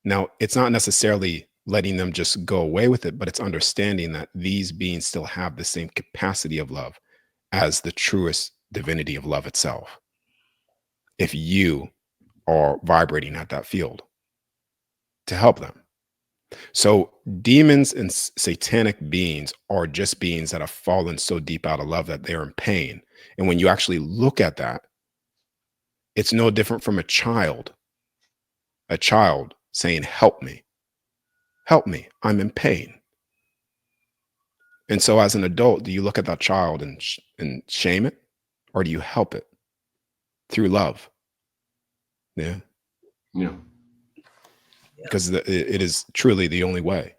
Now, it's not necessarily letting them just go away with it, but it's understanding that these beings still have the same capacity of love as the truest divinity of love itself, if you are vibrating at that field to help them. So demons and satanic beings are just beings that have fallen so deep out of love that they're in pain. And when you actually look at that, it's no different from a child saying, help me, I'm in pain. And so as an adult, do you look at that child and shame it, or do you help it through love? Yeah. Yeah. Because it is truly the only way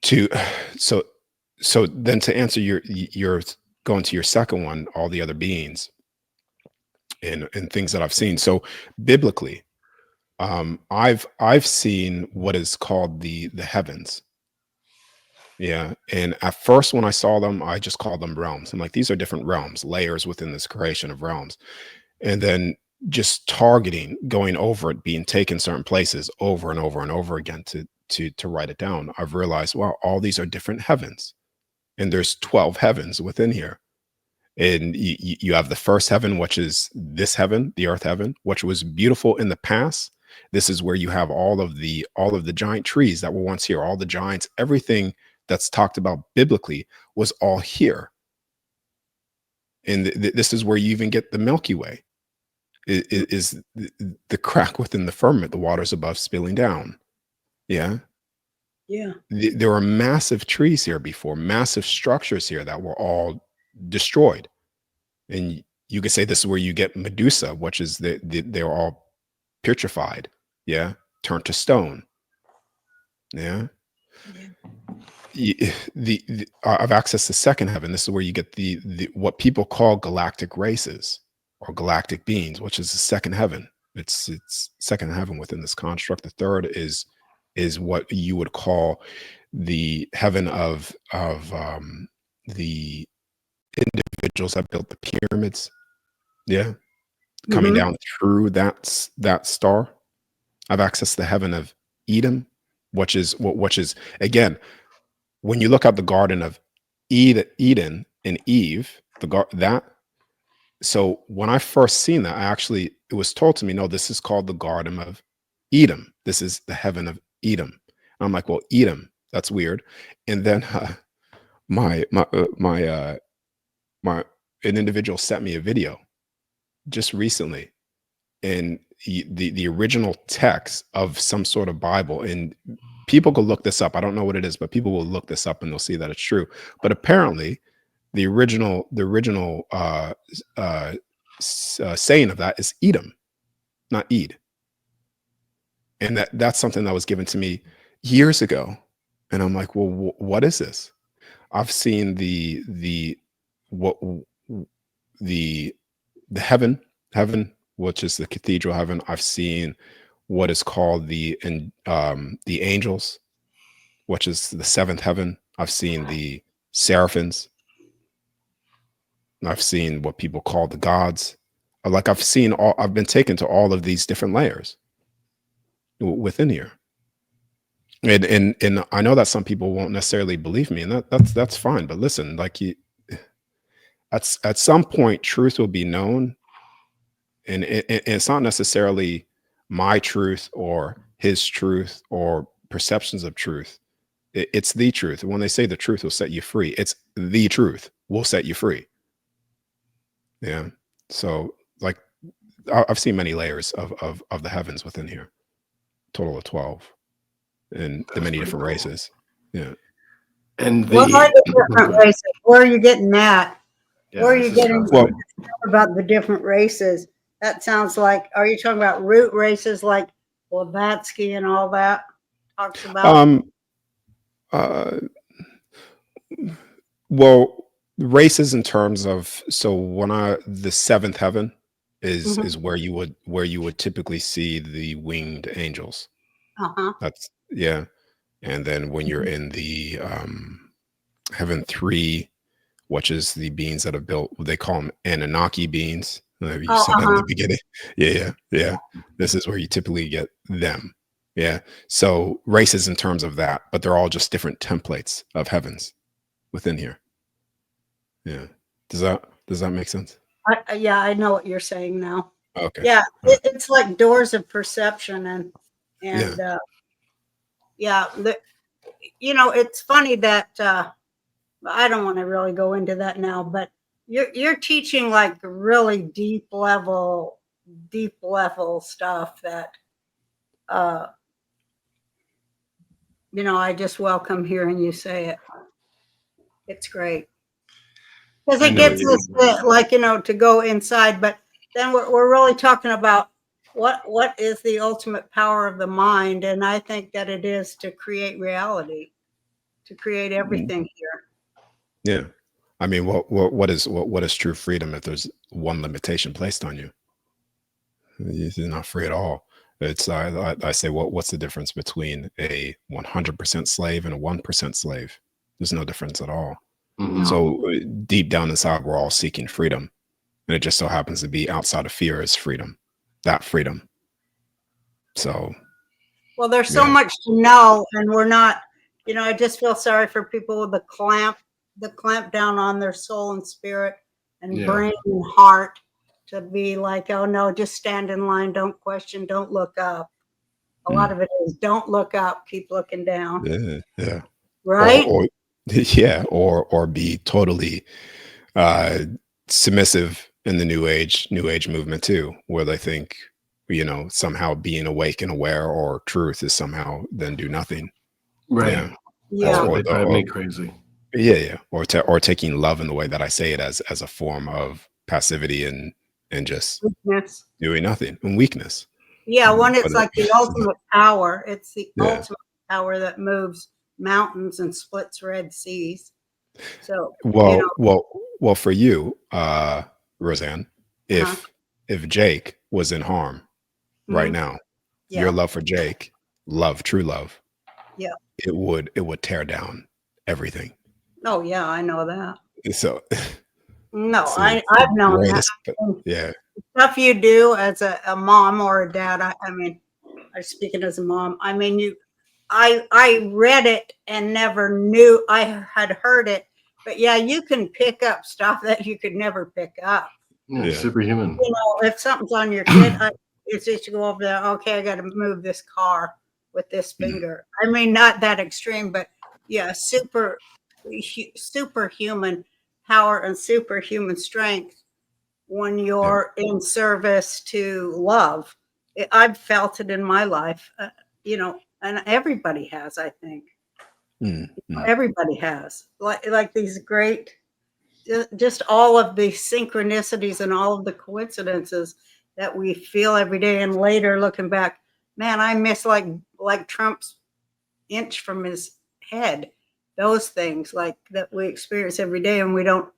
to, so then to answer your going to your second one, all the other beings and things that I've seen. So biblically, I've seen what is called the heavens. Yeah. And at first, when I saw them, I just called them realms. I'm like, these are different realms, layers within this creation of realms. And then just targeting, going over it, being taken certain places over and over and over again to write it down. I've realized, wow, all these are different heavens. And there's 12 heavens within here. And you have the first heaven, which is this heaven, the earth heaven, which was beautiful in the past. This is where you have all of the giant trees that were once here, all the giants, everything that's talked about biblically was all here. And this is where you even get the Milky Way, is the crack within the firmament, the waters above spilling down. Yeah. Yeah. There were massive trees here before, massive structures here that were all destroyed. And you could say this is where you get Medusa, which is they're all putrefied. Yeah. Turned to stone. Yeah. I've accessed the second heaven. This is where you get the what people call galactic races or galactic beings, which is the second heaven. It's second heaven within this construct. The third is what you would call the heaven of the individuals that built the pyramids. Yeah. Coming down through that star. I've accessed the heaven of Edom, which is again, when you look at the Garden of Eden and Eve, so when I first seen that, it was told to me, no, this is called the Garden of Edom. This is the heaven of Edom. And I'm like, well, Edom, that's weird. And then an individual sent me a video just recently, and the original text of some sort of Bible, and people could look this up. I don't know what it is, but people will look this up and they'll see that it's true. But apparently, the original saying of that is Edom, not Ed. And that's something that was given to me years ago. And I'm like, well, what is this? I've seen the heaven, which is the cathedral heaven. I've seen what is called the angels, which is the seventh heaven. I've seen the seraphims. I've seen what people call the gods. Like I've been taken to all of these different layers within here. And I know that some people won't necessarily believe me, and that's fine. But listen, like at some point, truth will be known, and it's not necessarily my truth or his truth or perceptions of truth. It's the truth. And when they say the truth will set you free, it's the truth will set you free. Yeah. So like I've seen many layers of the heavens within here, total of 12. and the many different races. Yeah. And What are the the different races? Where are you getting that? Yeah, Where are this you is getting fascinating. about the different races? That sounds like, are you talking about root races like Blavatsky and all that talks about? Uh, well, races in terms of, so when the seventh heaven Mhm. is where you would typically see the winged angels. Uh-huh. That's yeah. And then when you're in the heaven 3, which is the beings that have built, they call them Anunnaki beings. You Oh, said that in the uh-huh. beginning. Yeah. This is where you typically get them. Yeah. So races in terms of that, but they're all just different templates of heavens within here. Yeah. Does that make sense? Yeah, I know what you're saying now. Okay. Yeah, All right. it's like doors of perception Yeah. and yeah, it's funny that I don't want to really go into that now, but you're teaching like really deep level stuff that I just welcome hearing you say it. It's great. Because I it know gets you. us like, to go inside, but then we're really talking about what is the ultimate power of the mind, and I think that it is to create reality, to create everything here. Yeah. I mean, what is true freedom if there's one limitation placed on you? You're not free at all. It's I say, what's the difference between a 100% slave and a 1% slave? There's no difference at all. Mhm. So deep down inside, we're all seeking freedom, and it just so happens to be outside of fear is freedom, that freedom. So Well, there's so yeah, much to know, and we're not, I just feel sorry for people with the clamp down on their soul and spirit and Yeah. brain and heart to be like, oh no, just stand in line, don't question, don't look up. A lot of it is don't look up, keep looking down, yeah, right? or yeah, or be totally uh submissive in the new age movement too, where they think somehow being awake and aware or truth is somehow then do nothing. Right. Yeah. That's Yeah. what or, they drive or me crazy. yeah, or taking love in the way that I say it as a form of passivity and just Weakness. doing nothing and weakness. Yeah, when But it's like the ultimate power, it's the yeah. ultimate power that moves mountains and splits red seas. So, Well, for you, Roseanne, uh-huh. if Jake was in harm right Mhm. now, your Yeah. love for Jake, true love, Yeah. it would tear down everything. Oh, yeah, I know that. So No, it's the I've known that. greatest. Yeah, Stuff you do as a mom or a dad. I mean, I'm speaking as a mom. I mean, I read it and never knew I had heard it, but yeah, you can pick up stuff that you could never pick up. Yeah, Yeah. superhuman. If something's on your kid, it's just you go over there. Okay, I got to move this car with this finger. I mean, not that extreme, but yeah, superhuman power and superhuman strength when yeah. you're in service to love. I've felt it in my life, and everybody has. I think everybody has like these great just all of the synchronicities and all of the coincidences that we feel every day. And later looking back, man, I miss like Trump's inch from his head. Those things like that we experience every day, and we don't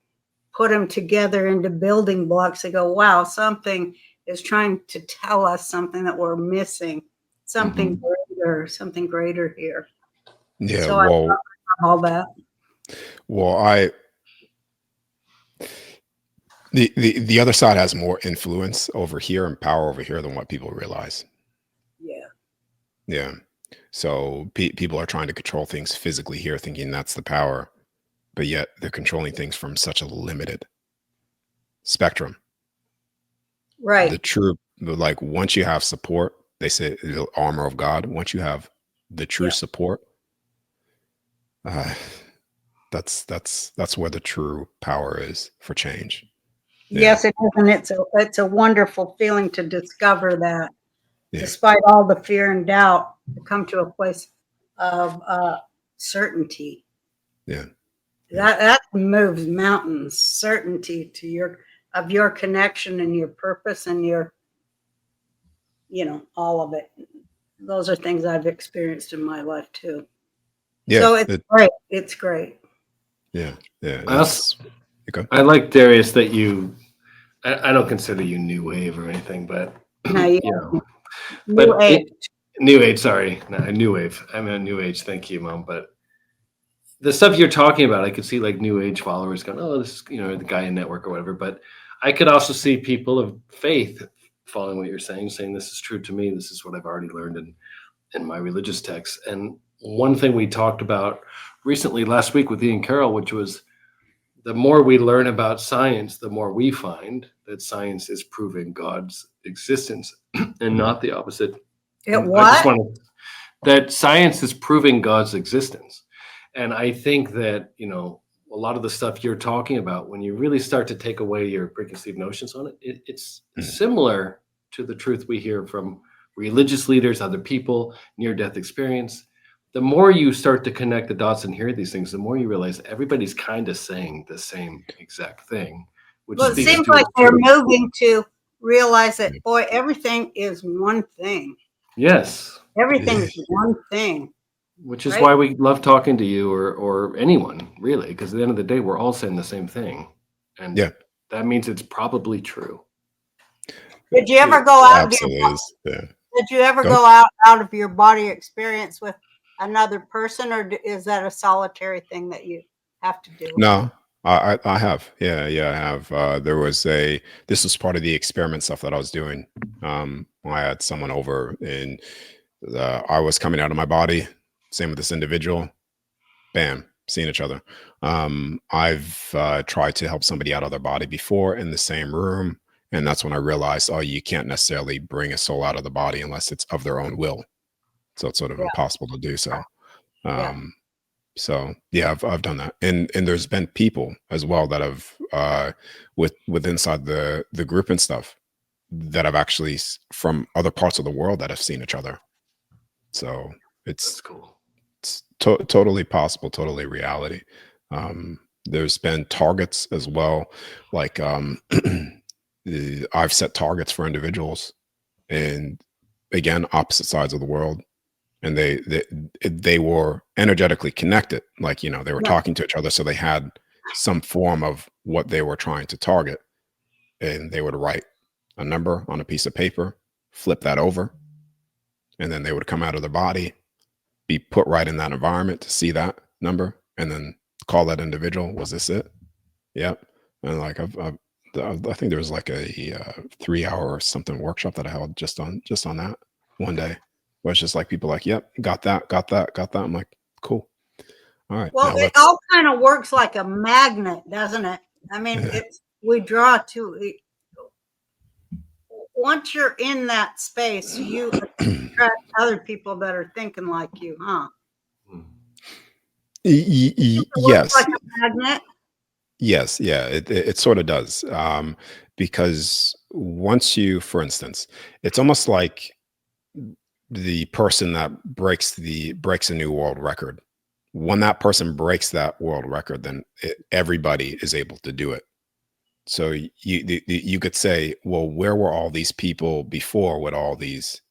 put them together into building blocks to go, wow, something is trying to tell us something that we're missing, something greater here. Yeah. So I love all that. Well, the other side has more influence over here and power over here than what people realize. Yeah. Yeah. So people are trying to control things physically here, thinking that's the power, but yet they're controlling things from such a limited spectrum. Right. The true, like once you have support, they say the armor of God. Once you have the true support, that's where the true power is for change. Yes, it is, and it's a wonderful feeling to discover that, Yeah. despite all the fear and doubt, to come to a place of certainty. Yeah. That moves mountains. Certainty to your connection and your purpose and your, all of it. Those are things I've experienced in my life too. Yeah. So it's great. It's great. Yeah. Yeah. I like, Darius, that I don't consider you new wave or anything, but No, new age. New age, sorry. No, new wave. I meant new age. Thank you, Mom. But the stuff you're talking about, I could see like new age followers going, oh, this is, the guy in network or whatever. But I could also see people of faith following what you're saying this is true to me. This is what I've already learned in my religious texts. And one thing we talked about recently last week with Ian Carroll, which was the more we learn about science, the more we find that science is proving God's existence and not the opposite. That science is proving God's existence. And I think that, a lot of the stuff you're talking about, when you really start to take away your preconceived notions on it, it's similar to the truth we hear from religious leaders, other people, near-death experience. The more you start to connect the dots and hear these things, the more you realize everybody's kind of saying the same exact thing. Well, it seems like they're moving to realize that, boy, everything is one thing. Yes. Everything is one thing. Which is why we love talking to you or anyone, really, because at the end of the day, we're all saying the same thing. And that means it's probably true. Did you ever go out? Absolutely. Did you ever go out of your body experience with another person, or is that a solitary thing that you have to do? No, I have. Yeah, I have. This was part of the experiment stuff that I was doing. I had someone over and I was coming out of my body. Same with this individual. Bam, seeing each other. I've tried to help somebody out of their body before in the same room. And that's when I realized, you can't necessarily bring a soul out of the body unless it's of their own will. So it's sort of impossible to do so. So yeah, I've done that. And there's been people as well that have with inside the group and stuff that have actually from other parts of the world that have seen each other. So it's cool. It's totally possible, totally reality. There's been targets as well. Like I've set targets for individuals, and again, opposite sides of the world, and they were energetically connected. Like they were talking to each other, so they had some form of what they were trying to target, and they would write a number on a piece of paper, flip that over, and then they would come out of their body, be put right in that environment to see that number, and then call that individual. Was this it? Yep. And like I think there was like a 3-hour or something workshop that I held just on that one day, where it's just like people like, yep, got that. I'm like, cool. All right. Well, it all kind of works like a magnet, doesn't it? I mean, we draw to it. Once you're in that space, you attract other people that are thinking like you, huh? Yes. Like a magnet. Yes. Yeah. It sort of does. Because once you, for instance, it's almost like the person that breaks a new world record. When that person breaks that world record, then everybody is able to do it. So you could say, well, where were all these people before with all these,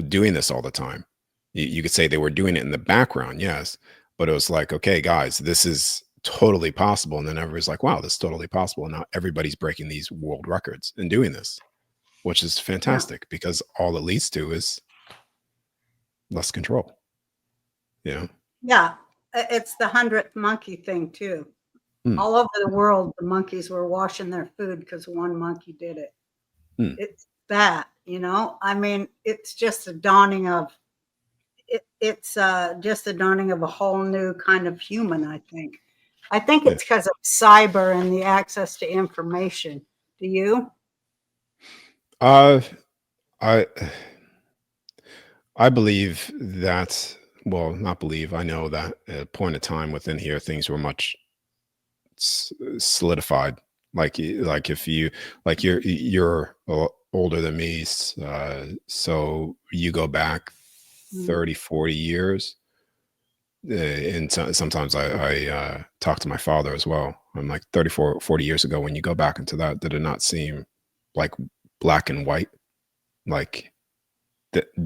doing this all the time? You could say they were doing it in the background, yes, but it was like, okay, guys, this is totally possible. And then everybody's like, wow, this is totally possible. And now everybody's breaking these world records and doing this, which is fantastic because all it leads to is less control. Yeah. Yeah. It's the 100th monkey thing too. All over the world, the monkeys were washing their food because one monkey did it. It's that, I mean, it's just a dawning of it's just a dawning of a whole new kind of human, I think. I think it's because of cyber and the access to information. Do you? I believe that, well, not believe, I know that at a point of time within here, things were much solidified. Like if you're older than me, so you go back 30, 40 years. And sometimes I talk to my father as well. I'm like 34, 40 years ago, when you go back into that, did it not seem like black and white, like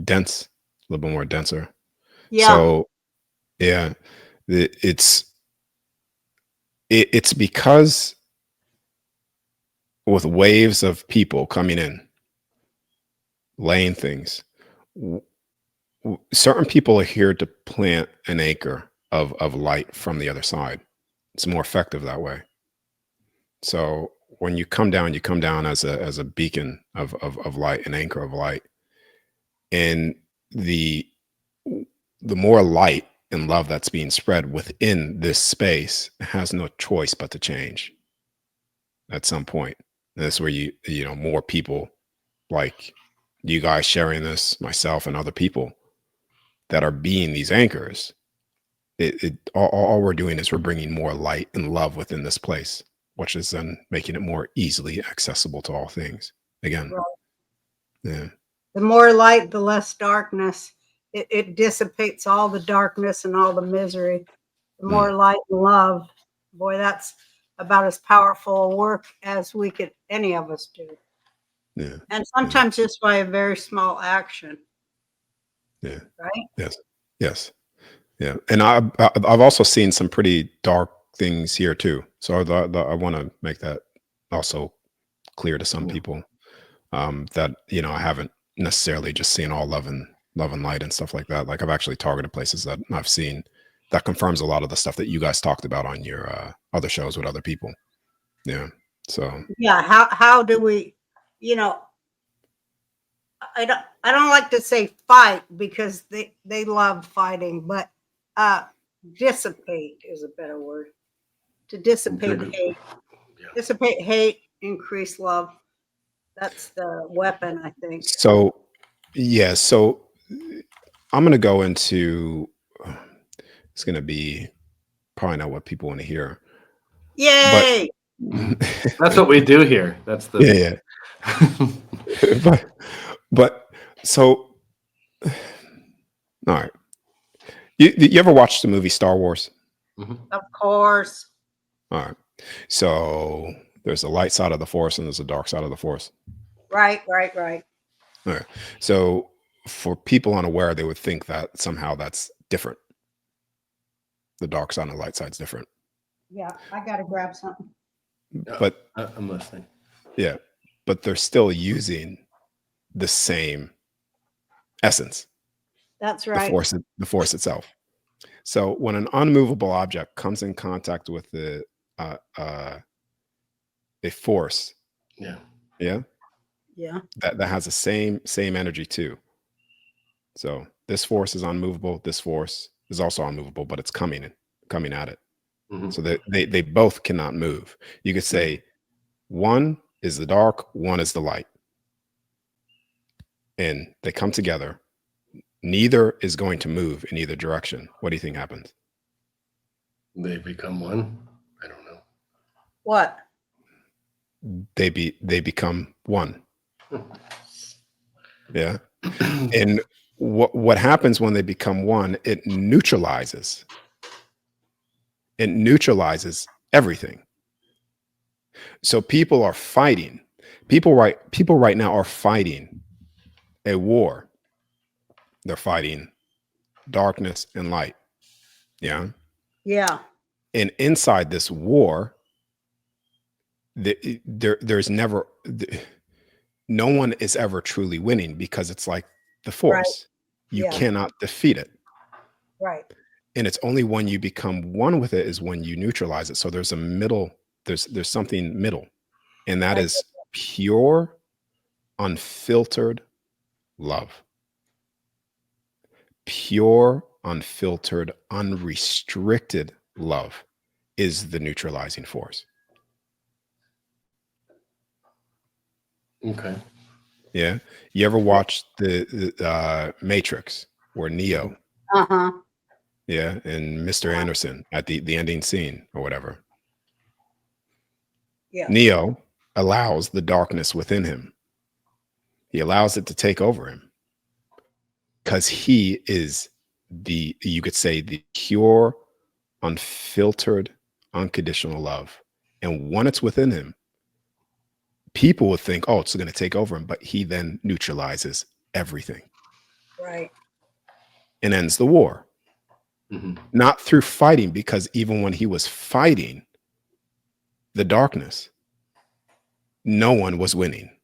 dense, a little bit more denser? Yeah. So yeah, it's because with waves of people coming in, laying things, certain people are here to plant an anchor of light from the other side. It's more effective that way. So when you come down as a beacon of light, an anchor of light. And the more light and love that's being spread within this space has no choice but to change at some point. And that's where you know, more people like you guys sharing this, myself and other people that are being these anchors. All we're doing is we're bringing more light and love within this place, which is then making it more easily accessible to all things. Again, Right. yeah. The more light, the less darkness. It dissipates all the darkness and all the misery. The more light and love, boy, that's about as powerful a work as we could, any of us do. Yeah. And sometimes just by a very small action. Yeah. Right? Yes. Yes. Yeah. And I've also seen some pretty dark things here too. So I want to make that also clear to some people, that, you know, I haven't necessarily just seen all love and light and stuff like that. Like, I've actually targeted places that I've seen that confirms a lot of the stuff that you guys talked about on your other shows with other people. Yeah. So Yeah. How do we, you know, I don't like to say fight, because they love fighting, but dissipate is a better word. To dissipate hate. Yeah. Dissipate hate, increase love. That's the weapon, I think. so yeah, so I'm gonna go into, it's gonna be probably not what people want to hear. Yay! That's what we do here. That's the yeah. but so all right. You ever watched the movie Star Wars? Of course. All right. So there's a light side of the Force and there's a dark side of the Force. Right. All right. So for people unaware, they would think that somehow that's different. The dark side and the light side's different. Yeah, I gotta grab something. But I'm listening. yeah, but they're still using the same essence. That's right. The force itself. So when an unmovable object comes in contact with a force, Yeah. Yeah. that has the same energy too. So this force is unmovable. This force is also unmovable, but it's coming at it. So they both cannot move. You could say one is the dark, one is the light, and they come together. Neither is going to move in either direction. What do you think happens? They become one. I don't know. What? They become one. Yeah. And what happens when they become one? It neutralizes everything. So people are fighting. People right now are fighting a war. They're fighting darkness and light. Yeah. Yeah. And inside this war, there's never, no one is ever truly winning, because it's like the Force. You Yeah. cannot defeat it. Right. And it's only when you become one with it is when you neutralize it. So there's a middle, there's something middle, and that is pure, unfiltered love. Pure, unfiltered, unrestricted love is the neutralizing force. Okay. Yeah. You ever watched the Matrix, where Neo, Uh-huh. yeah, and Mr. Anderson at the ending scene or whatever? Yeah. Neo allows the darkness within him. He allows it to take over him. because he is you could say, the pure, unfiltered, unconditional love. And when it's within him, people would think, oh, it's going to take over him, but he then neutralizes everything Right. and ends the war. Mhm. Not through fighting, because even when he was fighting the darkness, no one was winning.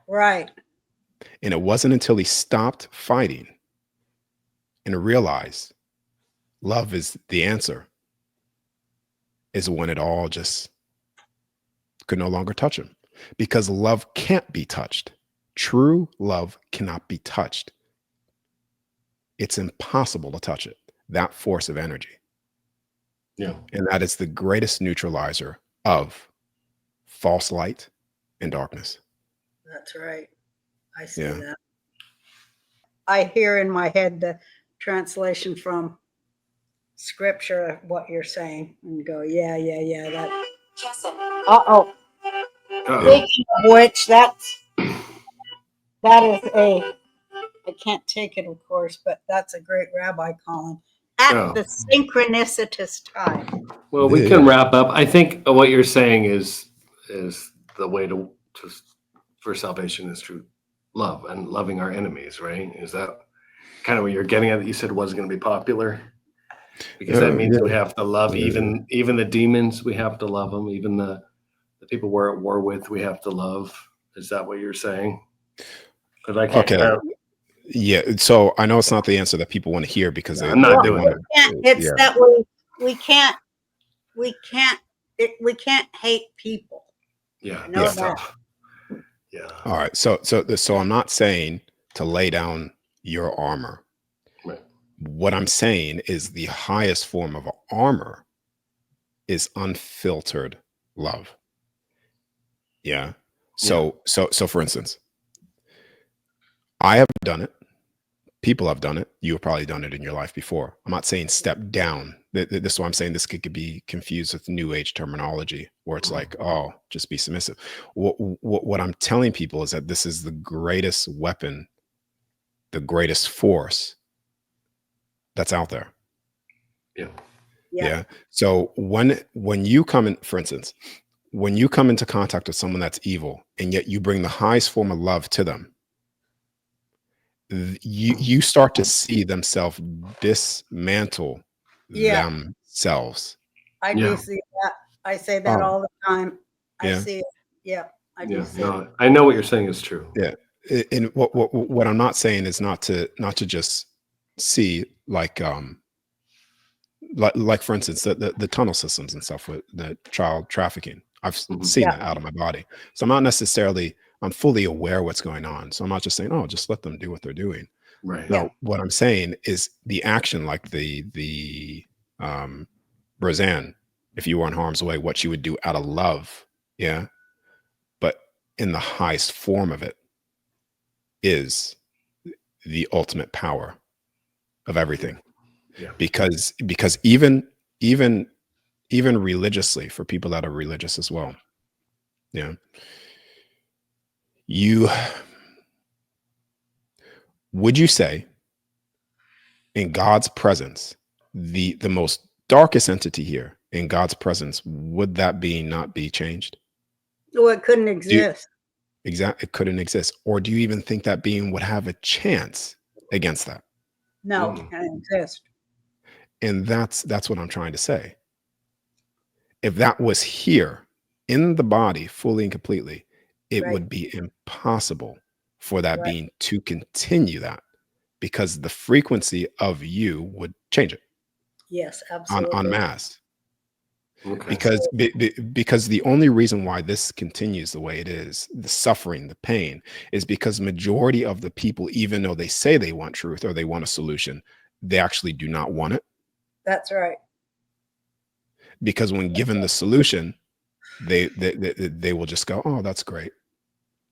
Right. And it wasn't until he stopped fighting and realized love is the answer, is when it all just could no longer touch him. Because love can't be touched. True love cannot be touched. It's impossible to touch it, that force of energy. Yeah. And that is the greatest neutralizer of false light and darkness. That's right. I see Yeah. that. I hear in my head the translation from scripture of what you're saying and go, yeah. That. Uh-oh. Uh-oh. Speaking of which, that is I can't take it, of course, but that's a great rabbi calling at Oh. the synchronicitous time. Well, we Yeah, can yeah. wrap up. I think what you're saying is the way to for salvation is through love and loving our enemies, right? Is that kind of what you're getting at? That you said wasn't going to be popular, because that means we have to love even the demons. We have to love them. Even the people we're at war with, we have to love. Is that what you're saying? Because I can't. Okay. Yeah. So I know it's not the answer that people want to hear, because I'm not they doing want it. It's yeah. that we can't hate people. Yeah, I know that's that. tough. Yeah. All right. So I'm not saying to lay down your armor. Right. What I'm saying is the highest form of armor is unfiltered love. Yeah. So for instance, I have done it. People have done it. You've probably done it in your life before. I'm not saying step down. This is why I'm saying this could be confused with new age terminology, where it's like, oh, just be submissive. What I'm telling people is that this is the greatest weapon, the greatest force that's out there. Yeah. So when you come in, for instance, when you come into contact with someone that's evil, and yet you bring the highest form of love to them, you start to see themselves dismantle themselves. I do see that. I say that all the time. I see it. Yeah. I do see it. I know what you're saying is true. Yeah. And what I'm not saying is not to just see like for instance the tunnel systems and stuff with the child trafficking. I've seen that out of my body. So I'm not necessarily, I'm fully aware what's going on. So I'm not just saying, oh, just let them do what they're doing. Right. No, what I'm saying is the action, like the Roseanne, if you were in harm's way, what you would do out of love. Yeah. But in the highest form of it is the ultimate power of everything. Yeah. Because even religiously, for people that are religious as well, yeah, would you say in God's presence, the most darkest entity here in God's presence, would that being not be changed? Well, it couldn't exist. It couldn't exist. Or do you even think that being would have a chance against that? No, it can't exist. And that's what I'm trying to say. If that was here in the body fully and completely, it would be impossible for that being to continue that, because the frequency of you would change it. Yes, absolutely. En masse. Okay. Because the only reason why this continues the way it is, the suffering, the pain, is because majority of the people, even though they say they want truth or they want a solution, they actually do not want it. That's right. Because when given the solution, they will just go, oh, that's great.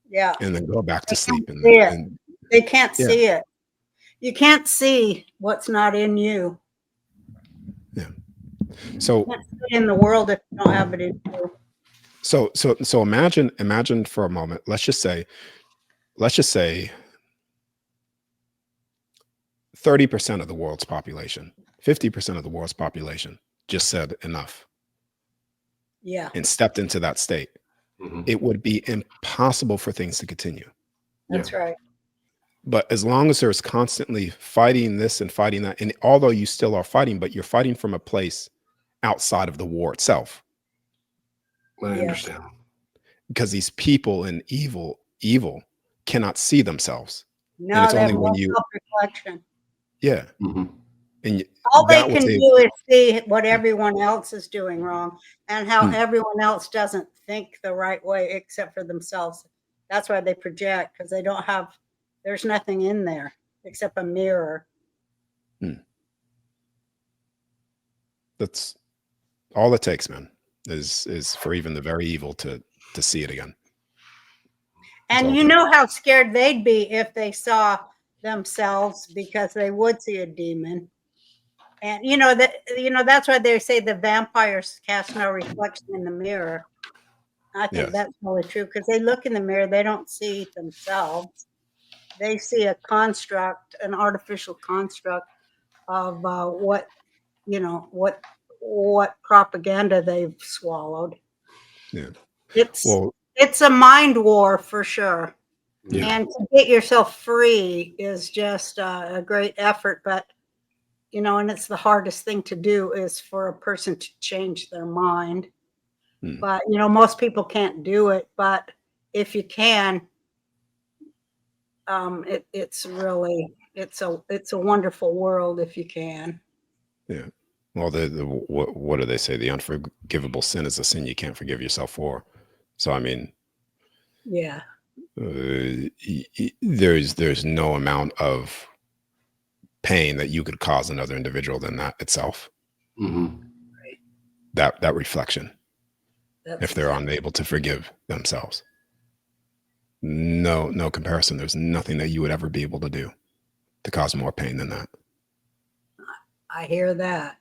Yeah. And then go back to sleep. And they can't see it. You can't see what's not in you. Yeah. So You can't see it in the world if you don't have it in you. So imagine for a moment, let's just say 30% of the world's population, 50% of the world's population just said enough Yeah, and stepped into that state, it would be impossible for things to continue. that's right. But as long as there's constantly fighting this and fighting that, and although you still are fighting, but you're fighting from a place outside of the war itself, I Yeah. understand. because these people in evil cannot see themselves. No, it's they have only when no you- self-reflection. Yeah. Mhm. And All they that was can a- do is see what everyone else is doing wrong and how Hmm. everyone else doesn't think the right way except for themselves. That's why they project, because they don't have, there's nothing in there except a mirror. That's all it takes, man, is for even the very evil to see it again. And all you good. know how scared they'd be if they saw themselves, because they would see a demon. And that's why they say the vampires cast no reflection in the mirror. I think Yes. that's really true, because they look in the mirror, they don't see themselves. They see a construct, an artificial construct of what propaganda they've swallowed. Yeah. It's Well, a mind war for sure. Yeah. And to get yourself free is just a great effort, but and it's the hardest thing to do is for a person to change their mind. But most people can't do it. But if you can, it's a wonderful world if you can. yeah. Well, what do they say? The unforgivable sin is a sin you can't forgive yourself for. So, I mean, Yeah. There's no amount of pain that you could cause another individual than that itself. Mhm. That reflection, That's if they're unable to forgive themselves. No comparison. There's nothing that you would ever be able to do to cause more pain than that. I hear that.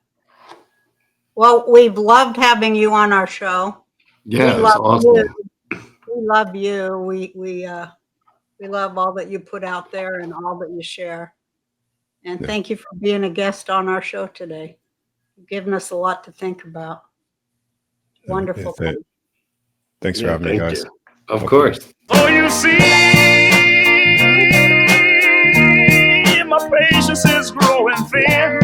Well, we've loved having you on our show. Yeah, We it's love awesome. you. We love you. We love all that you put out there and all that you share. And Yeah. thank you for being a guest on our show today. You've given us a lot to think about. Wonderful. Yeah, thanks for Yeah, having me, thank guys. you. Of Okay. course. Oh, you see, my patience is growing thin.